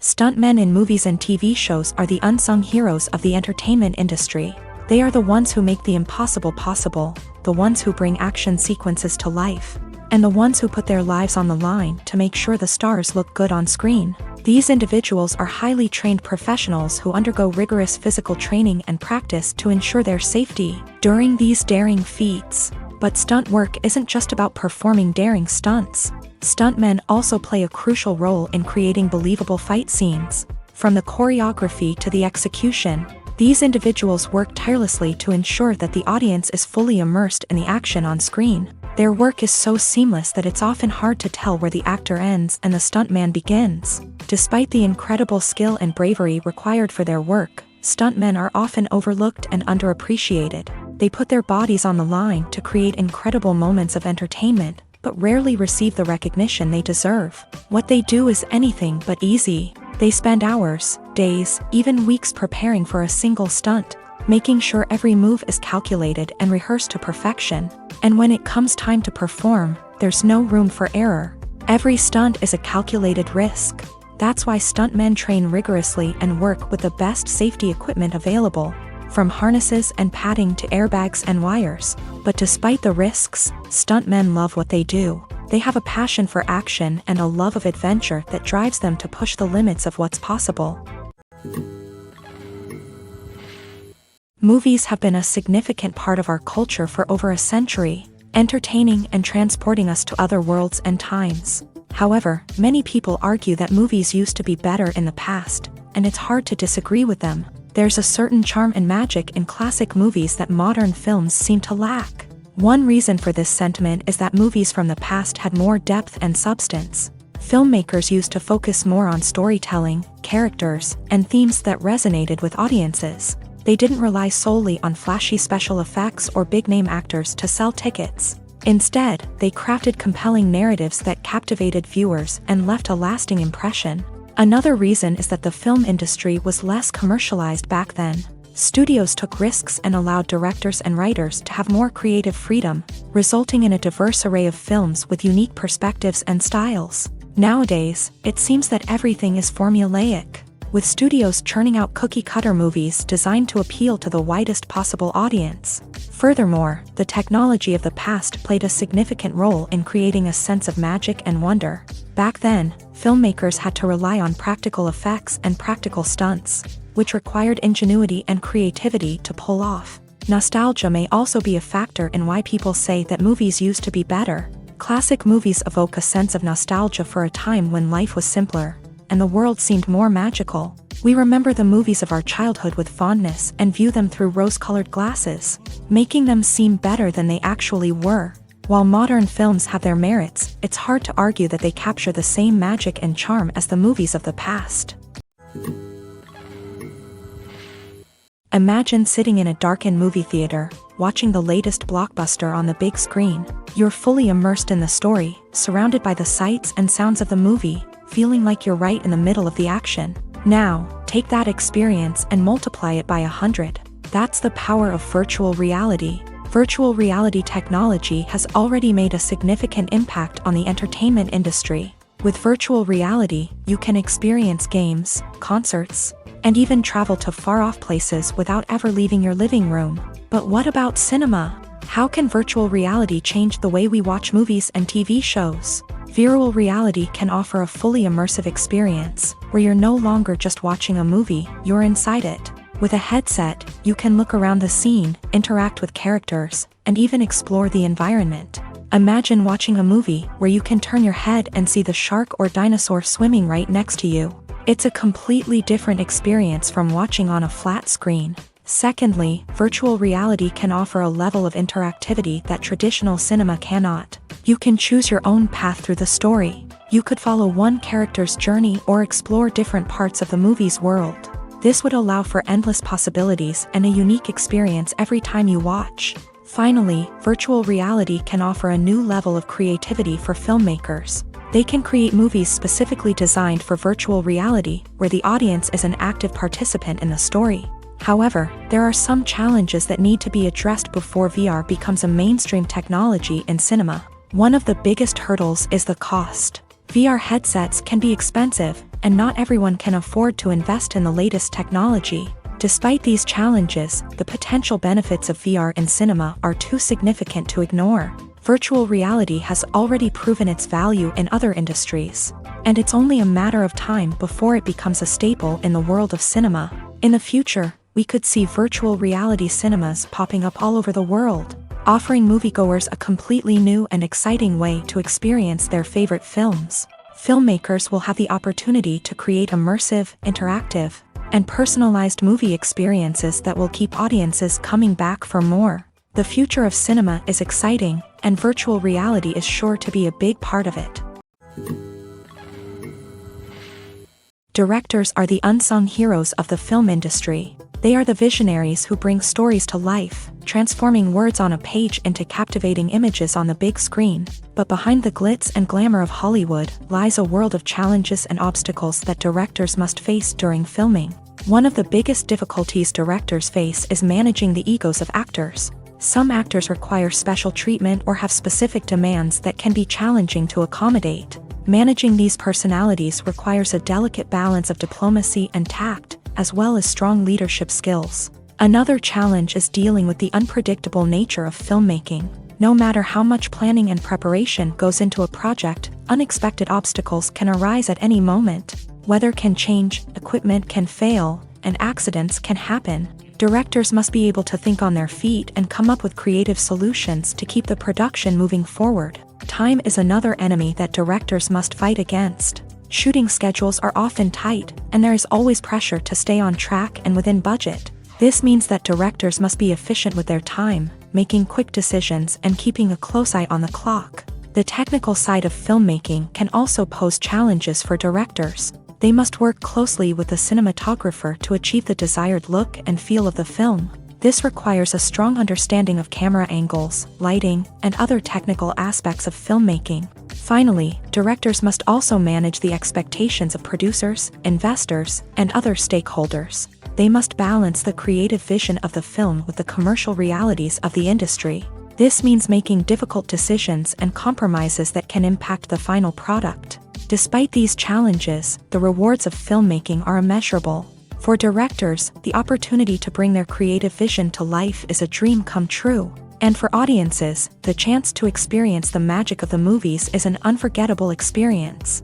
Stuntmen in movies and TV shows are the unsung heroes of the entertainment industry. They are the ones who make the impossible possible, the ones who bring action sequences to life, and the ones who put their lives on the line to make sure the stars look good on screen. These individuals are highly trained professionals who undergo rigorous physical training and practice to ensure their safety during these daring feats. But stunt work isn't just about performing daring stunts. Stuntmen also play a crucial role in creating believable fight scenes. From the choreography to the execution, these individuals work tirelessly to ensure that the audience is fully immersed in the action on screen. Their work is so seamless that it's often hard to tell where the actor ends and the stuntman begins. Despite the incredible skill and bravery required for their work, stuntmen are often overlooked and underappreciated. They put their bodies on the line to create incredible moments of entertainment, but rarely receive the recognition they deserve. What they do is anything but easy. They spend hours, days, even weeks preparing for a single stunt, making sure every move is calculated and rehearsed to perfection. And when it comes time to perform, there's no room for error. Every stunt is a calculated risk. That's why stuntmen train rigorously and work with the best safety equipment available, from harnesses and padding to airbags and wires. But despite the risks, stuntmen love what they do. They have a passion for action and a love of adventure that drives them to push the limits of what's possible. Movies have been a significant part of our culture for over a century, entertaining and transporting us to other worlds and times. However, many people argue that movies used to be better in the past, and it's hard to disagree with them. There's a certain charm and magic in classic movies that modern films seem to lack. One reason for this sentiment is that movies from the past had more depth and substance. Filmmakers used to focus more on storytelling, characters, and themes that resonated with audiences. They didn't rely solely on flashy special effects or big-name actors to sell tickets. Instead, they crafted compelling narratives that captivated viewers and left a lasting impression. Another reason is that the film industry was less commercialized back then. Studios took risks and allowed directors and writers to have more creative freedom, resulting in a diverse array of films with unique perspectives and styles. Nowadays, it seems that everything is formulaic, with studios churning out cookie-cutter movies designed to appeal to the widest possible audience. Furthermore, the technology of the past played a significant role in creating a sense of magic and wonder. Back then, filmmakers had to rely on practical effects and practical stunts, which required ingenuity and creativity to pull off. Nostalgia may also be a factor in why people say that movies used to be better. Classic movies evoke a sense of nostalgia for a time when life was simpler, and the world seemed more magical. We remember the movies of our childhood with fondness and view them through rose-colored glasses, making them seem better than they actually were. While modern films have their merits, it's hard to argue that they capture the same magic and charm as the movies of the past. Imagine sitting in a darkened movie theater, watching the latest blockbuster on the big screen. You're fully immersed in the story, surrounded by the sights and sounds of the movie, feeling like you're right in the middle of the action. Now, take that experience and multiply it by 100. That's the power of virtual reality. Virtual reality technology has already made a significant impact on the entertainment industry. With virtual reality, you can experience games, concerts, and even travel to far-off places without ever leaving your living room. But what about cinema? How can virtual reality change the way we watch movies and TV shows? Virtual reality can offer a fully immersive experience, where you're no longer just watching a movie, you're inside it. With a headset, you can look around the scene, interact with characters, and even explore the environment. Imagine watching a movie where you can turn your head and see the shark or dinosaur swimming right next to you. It's a completely different experience from watching on a flat screen. Secondly, virtual reality can offer a level of interactivity that traditional cinema cannot. You can choose your own path through the story. You could follow one character's journey or explore different parts of the movie's world. This would allow for endless possibilities and a unique experience every time you watch. Finally, virtual reality can offer a new level of creativity for filmmakers. They can create movies specifically designed for virtual reality, where the audience is an active participant in the story. However, there are some challenges that need to be addressed before VR becomes a mainstream technology in cinema. One of the biggest hurdles is the cost. VR headsets can be expensive, and not everyone can afford to invest in the latest technology. Despite these challenges, the potential benefits of VR in cinema are too significant to ignore. Virtual reality has already proven its value in other industries, and it's only a matter of time before it becomes a staple in the world of cinema. In the future, we could see virtual reality cinemas popping up all over the world, offering moviegoers a completely new and exciting way to experience their favorite films. Filmmakers will have the opportunity to create immersive, interactive, and personalized movie experiences that will keep audiences coming back for more. The future of cinema is exciting, and virtual reality is sure to be a big part of it. Directors are the unsung heroes of the film industry. They are the visionaries who bring stories to life, transforming words on a page into captivating images on the big screen. But behind the glitz and glamour of Hollywood lies a world of challenges and obstacles that directors must face during filming. One of the biggest difficulties directors face is managing the egos of actors. Some actors require special treatment or have specific demands that can be challenging to accommodate. Managing these personalities requires a delicate balance of diplomacy and tact, as well as strong leadership skills. Another challenge is dealing with the unpredictable nature of filmmaking. No matter how much planning and preparation goes into a project, unexpected obstacles can arise at any moment. Weather can change, equipment can fail, and accidents can happen. Directors must be able to think on their feet and come up with creative solutions to keep the production moving forward. Time is another enemy that directors must fight against. Shooting schedules are often tight, and there is always pressure to stay on track and within budget. This means that directors must be efficient with their time, making quick decisions and keeping a close eye on the clock. The technical side of filmmaking can also pose challenges for directors. They must work closely with the cinematographer to achieve the desired look and feel of the film. This requires a strong understanding of camera angles, lighting, and other technical aspects of filmmaking. Finally, directors must also manage the expectations of producers, investors, and other stakeholders. They must balance the creative vision of the film with the commercial realities of the industry. This means making difficult decisions and compromises that can impact the final product. Despite these challenges, the rewards of filmmaking are immeasurable. For directors, the opportunity to bring their creative vision to life is a dream come true. And for audiences, the chance to experience the magic of the movies is an unforgettable experience.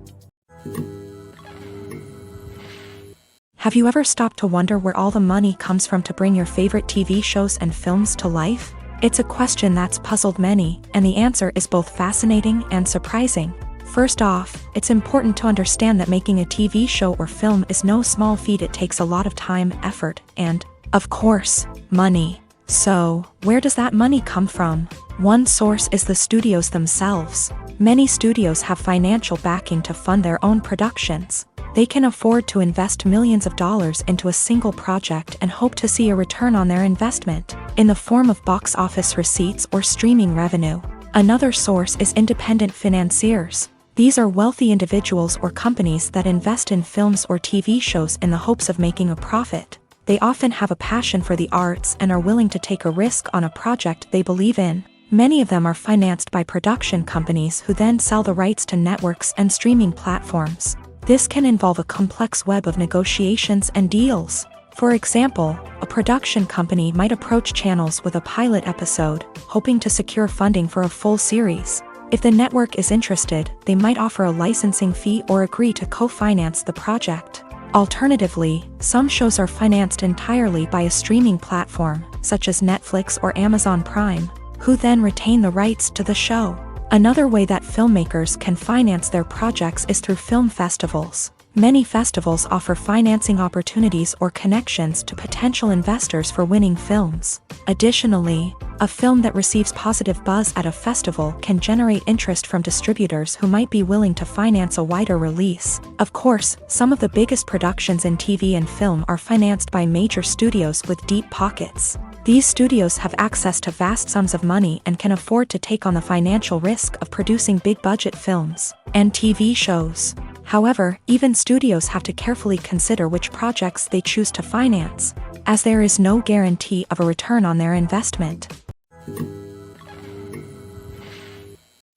Have you ever stopped to wonder where all the money comes from to bring your favorite TV shows and films to life? It's a question that's puzzled many, and the answer is both fascinating and surprising. First off, it's important to understand that making a TV show or film is no small feat. It takes a lot of time, effort, and, of course, money. So, where does that money come from? One source is the studios themselves. Many studios have financial backing to fund their own productions. They can afford to invest millions of dollars into a single project and hope to see a return on their investment, in the form of box office receipts or streaming revenue. Another source is independent financiers. These are wealthy individuals or companies that invest in films or TV shows in the hopes of making a profit. They often have a passion for the arts and are willing to take a risk on a project they believe in. Many of them are financed by production companies who then sell the rights to networks and streaming platforms. This can involve a complex web of negotiations and deals. For example, a production company might approach channels with a pilot episode, hoping to secure funding for a full series. If the network is interested, they might offer a licensing fee or agree to co-finance the project. Alternatively, some shows are financed entirely by a streaming platform, such as Netflix or Amazon Prime, who then retain the rights to the show. Another way that filmmakers can finance their projects is through film festivals. Many festivals offer financing opportunities or connections to potential investors for winning films. Additionally, a film that receives positive buzz at a festival can generate interest from distributors who might be willing to finance a wider release. Of course, some of the biggest productions in TV and film are financed by major studios with deep pockets. These studios have access to vast sums of money and can afford to take on the financial risk of producing big-budget films and TV shows. However, even studios have to carefully consider which projects they choose to finance. as there is no guarantee of a return on their investment.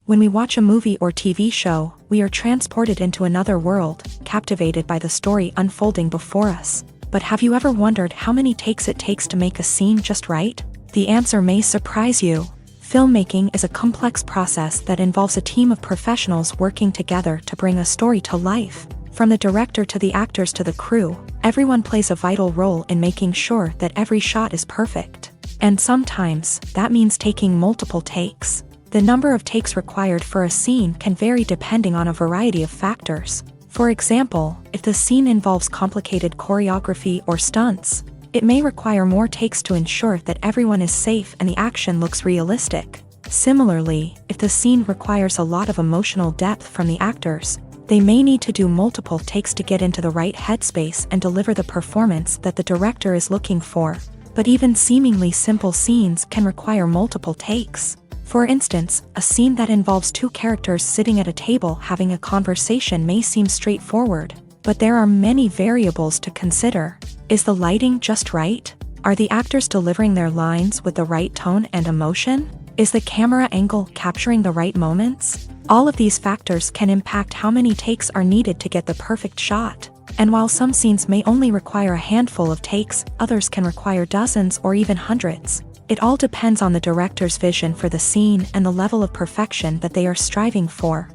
When we watch a movie or TV show, we are transported into another world, captivated by the story unfolding before us. But have you ever wondered how many takes it takes to make a scene just right? The answer may surprise you. Filmmaking is a complex process that involves a team of professionals working together to bring a story to life. From the director to the actors to the crew, everyone plays a vital role in making sure that every shot is perfect. And sometimes, that means taking multiple takes. The number of takes required for a scene can vary depending on a variety of factors. For example, if the scene involves complicated choreography or stunts, it may require more takes to ensure that everyone is safe and the action looks realistic. Similarly, if the scene requires a lot of emotional depth from the actors, they may need to do multiple takes to get into the right headspace and deliver the performance that the director is looking for. But even seemingly simple scenes can require multiple takes. For instance, a scene that involves two characters sitting at a table having a conversation may seem straightforward, but there are many variables to consider. Is the lighting just right? Are the actors delivering their lines with the right tone and emotion? Is the camera angle capturing the right moments? All of these factors can impact how many takes are needed to get the perfect shot. And while some scenes may only require a handful of takes, others can require dozens or even hundreds. It all depends on the director's vision for the scene and the level of perfection that they are striving for.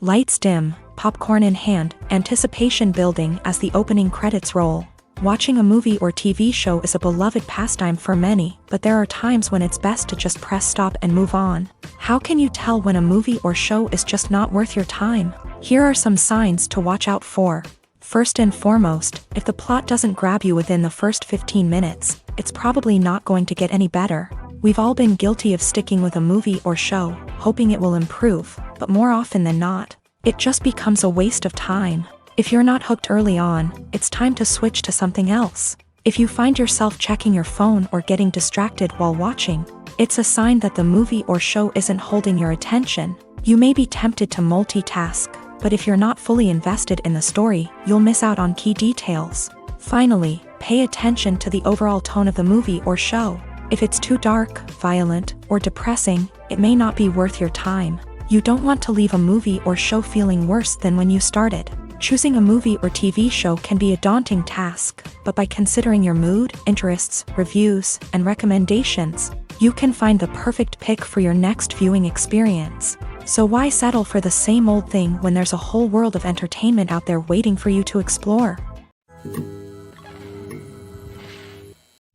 Lights dim, popcorn in hand, anticipation building as the opening credits roll. Watching a movie or TV show is a beloved pastime for many, but there are times when it's best to just press stop and move on. How can you tell when a movie or show is just not worth your time? Here are some signs to watch out for. First and foremost, if the plot doesn't grab you within the first 15 minutes, it's probably not going to get any better. We've all been guilty of sticking with a movie or show, hoping it will improve, but more often than not, it just becomes a waste of time. If you're not hooked early on, it's time to switch to something else. If you find yourself checking your phone or getting distracted while watching, it's a sign that the movie or show isn't holding your attention. You may be tempted to multitask, but if you're not fully invested in the story, you'll miss out on key details. Finally, pay attention to the overall tone of the movie or show. If it's too dark, violent, or depressing, it may not be worth your time. You don't want to leave a movie or show feeling worse than when you started. Choosing a movie or TV show can be a daunting task, but by considering your mood, interests, reviews, and recommendations, you can find the perfect pick for your next viewing experience. So why settle for the same old thing when there's a whole world of entertainment out there waiting for you to explore?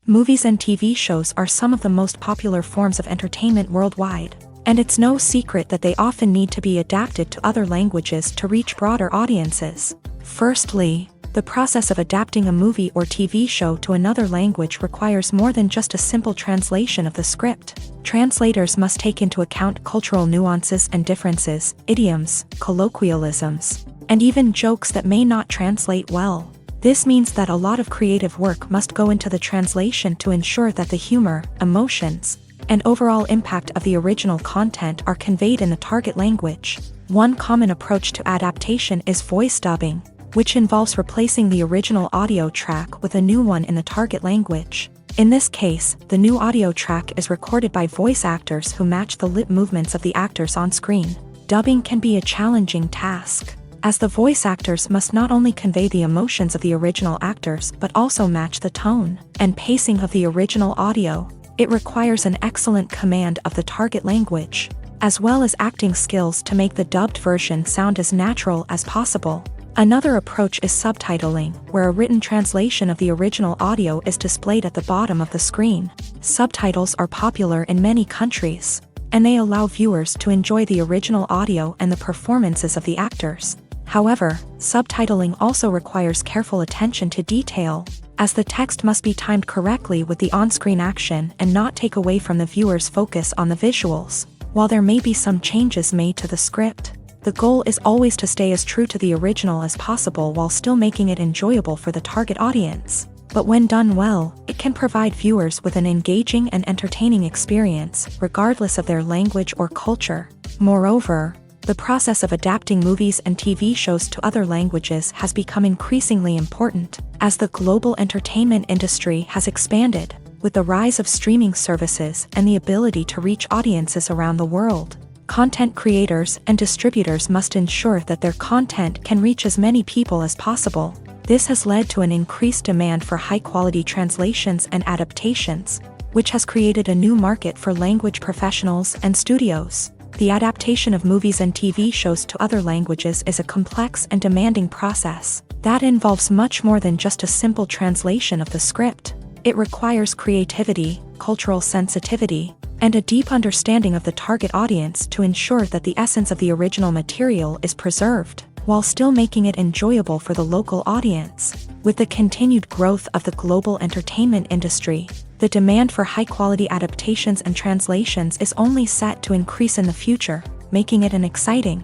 Movies and TV shows are some of the most popular forms of entertainment worldwide, and it's no secret that they often need to be adapted to other languages to reach broader audiences. Firstly, the process of adapting a movie or TV show to another language requires more than just a simple translation of the script. Translators must take into account cultural nuances and differences, idioms, colloquialisms, and even jokes that may not translate well. This means that a lot of creative work must go into the translation to ensure that the humor, emotions, and overall impact of the original content are conveyed in the target language. One common approach to adaptation is voice dubbing, which involves replacing the original audio track with a new one in the target language. In this case, the new audio track is recorded by voice actors who match the lip movements of the actors on screen. Dubbing can be a challenging task, as the voice actors must not only convey the emotions of the original actors but also match the tone and pacing of the original audio. It requires an excellent command of the target language, as well as acting skills to make the dubbed version sound as natural as possible. Another approach is subtitling, where a written translation of the original audio is displayed at the bottom of the screen. Subtitles are popular in many countries, and they allow viewers to enjoy the original audio and the performances of the actors. However, subtitling also requires careful attention to detail, as the text must be timed correctly with the on-screen action and not take away from the viewer's focus on the visuals. While there may be some changes made to the script, the goal is always to stay as true to the original as possible while still making it enjoyable for the target audience. But when done well, it can provide viewers with an engaging and entertaining experience, regardless of their language or culture. Moreover, The process of adapting movies and TV shows to other languages has become increasingly important as the global entertainment industry has expanded. With the rise of streaming services and the ability to reach audiences around the world, content creators and distributors must ensure that their content can reach as many people as possible. This has led to an increased demand for high-quality translations and adaptations, which has created a new market for language professionals and studios. The adaptation of movies and TV shows to other languages is a complex and demanding process that involves much more than just a simple translation of the script. It requires creativity, cultural sensitivity, and a deep understanding of the target audience to ensure that the essence of the original material is preserved, while still making it enjoyable for the local audience. With the continued growth of the global entertainment industry, the demand for high-quality adaptations and translations is only set to increase in the future, making it an exciting.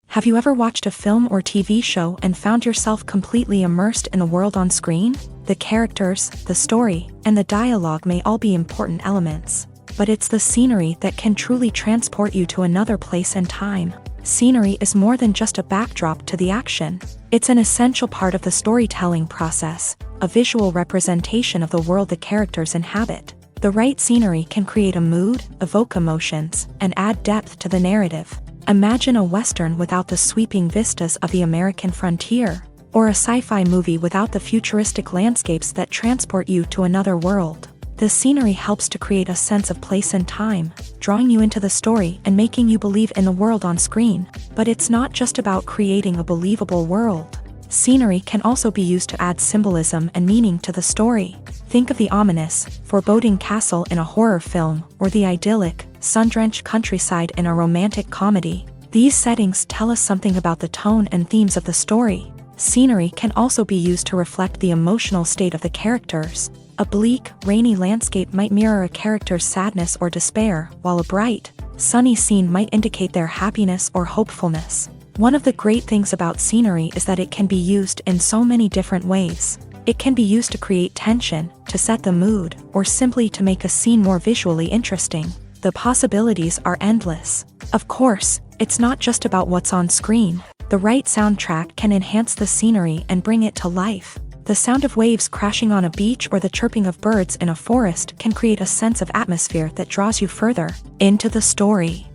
Have you ever watched a film or TV show and found yourself completely immersed in the world on screen? The characters, the story, and the dialogue may all be important elements, but it's the scenery that can truly transport you to another place and time. Scenery is more than just a backdrop to the action. It's an essential part of the storytelling process, a visual representation of the world the characters inhabit. The right scenery can create a mood, evoke emotions, and add depth to the narrative. Imagine a Western without the sweeping vistas of the American frontier, or a sci-fi movie without the futuristic landscapes that transport you to another world. The scenery helps to create a sense of place and time, drawing you into the story and making you believe in the world on screen. But it's not just about creating a believable world. Scenery can also be used to add symbolism and meaning to the story. Think of the ominous, foreboding castle in a horror film, or the idyllic, sun-drenched countryside in a romantic comedy. These settings tell us something about the tone and themes of the story. Scenery can also be used to reflect the emotional state of the characters. A bleak, rainy landscape might mirror a character's sadness or despair, while a bright, sunny scene might indicate their happiness or hopefulness. One of the great things about scenery is that it can be used in so many different ways. It can be used to create tension, to set the mood, or simply to make a scene more visually interesting. The possibilities are endless. Of course, it's not just about what's on screen. The right soundtrack can enhance the scenery and bring it to life. The sound of waves crashing on a beach or the chirping of birds in a forest can create a sense of atmosphere that draws you further into the story.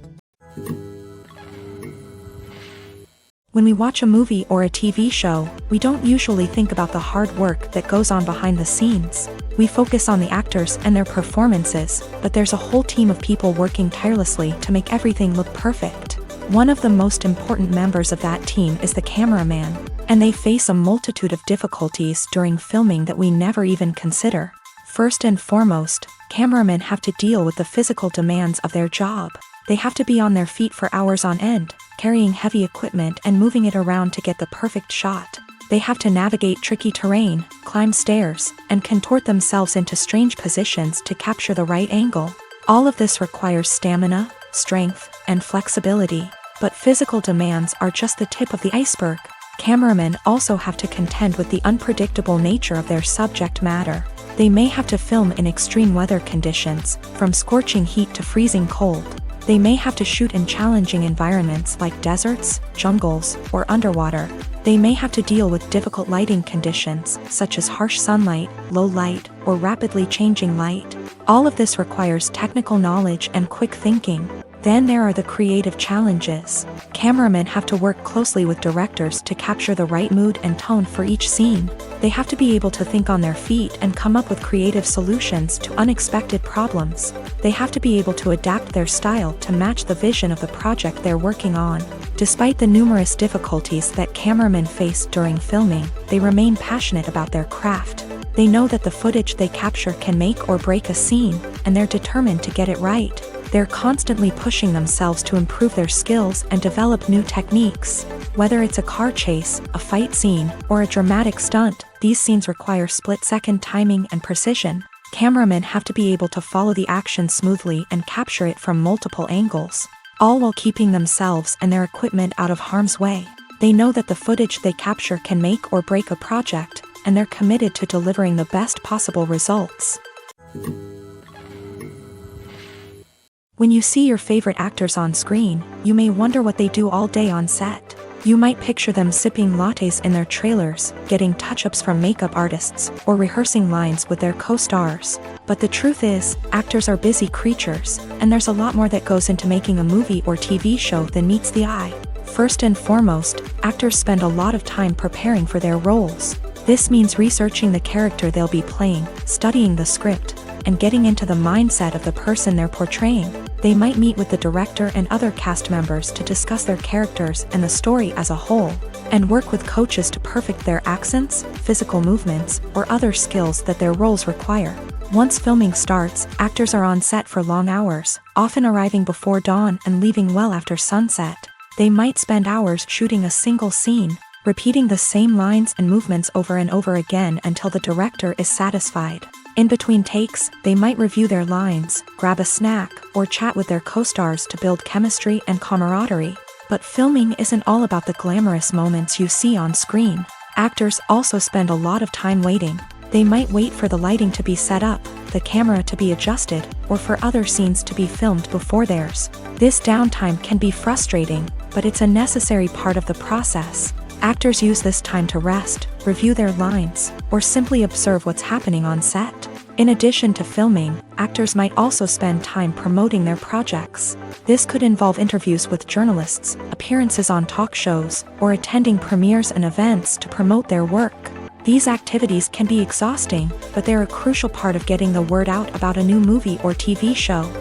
When we watch a movie or a TV show, we don't usually think about the hard work that goes on behind the scenes. We focus on the actors and their performances, but there's a whole team of people working tirelessly to make everything look perfect. One of the most important members of that team is the cameraman, and they face a multitude of difficulties during filming that we never even consider. First and foremost, cameramen have to deal with the physical demands of their job. They have to be on their feet for hours on end, carrying heavy equipment and moving it around to get the perfect shot. They have to navigate tricky terrain, climb stairs, and contort themselves into strange positions to capture the right angle. All of this requires stamina, strength, and flexibility. But physical demands are just the tip of the iceberg. Cameramen also have to contend with the unpredictable nature of their subject matter. They may have to film in extreme weather conditions, from scorching heat to freezing cold. They may have to shoot in challenging environments like deserts, jungles, or underwater. They may have to deal with difficult lighting conditions, such as harsh sunlight, low light, or rapidly changing light. All of this requires technical knowledge and quick thinking. Then there are the creative challenges. Cameramen have to work closely with directors to capture the right mood and tone for each scene. They have to be able to think on their feet and come up with creative solutions to unexpected problems. They have to be able to adapt their style to match the vision of the project they're working on. Despite the numerous difficulties that cameramen face during filming, they remain passionate about their craft. They know that the footage they capture can make or break a scene, and they're determined to get it right. They're constantly pushing themselves to improve their skills and develop new techniques. Whether it's a car chase, a fight scene, or a dramatic stunt, these scenes require split-second timing and precision. Cameramen have to be able to follow the action smoothly and capture it from multiple angles, all while keeping themselves and their equipment out of harm's way. They know that the footage they capture can make or break a project, and they're committed to delivering the best possible results. When you see your favorite actors on screen, you may wonder what they do all day on set. You might picture them sipping lattes in their trailers, getting touch-ups from makeup artists, or rehearsing lines with their co-stars. But the truth is, actors are busy creatures, and there's a lot more that goes into making a movie or TV show than meets the eye. First and foremost, actors spend a lot of time preparing for their roles. This means researching the character they'll be playing, studying the script, and getting into the mindset of the person they're portraying. They might meet with the director and other cast members to discuss their characters and the story as a whole, and work with coaches to perfect their accents, physical movements, or other skills that their roles require. Once filming starts, actors are on set for long hours, often arriving before dawn and leaving well after sunset. They might spend hours shooting a single scene, repeating the same lines and movements over and over again until the director is satisfied. In between takes, they might review their lines, grab a snack, or chat with their co-stars to build chemistry and camaraderie. But filming isn't all about the glamorous moments you see on screen. Actors also spend a lot of time waiting. They might wait for the lighting to be set up, the camera to be adjusted, or for other scenes to be filmed before theirs. This downtime can be frustrating, but it's a necessary part of the process. Actors use this time to rest, review their lines, or simply observe what's happening on set. In addition to filming, actors might also spend time promoting their projects. This could involve interviews with journalists, appearances on talk shows, or attending premieres and events to promote their work. These activities can be exhausting, but they're a crucial part of getting the word out about a new movie or TV show.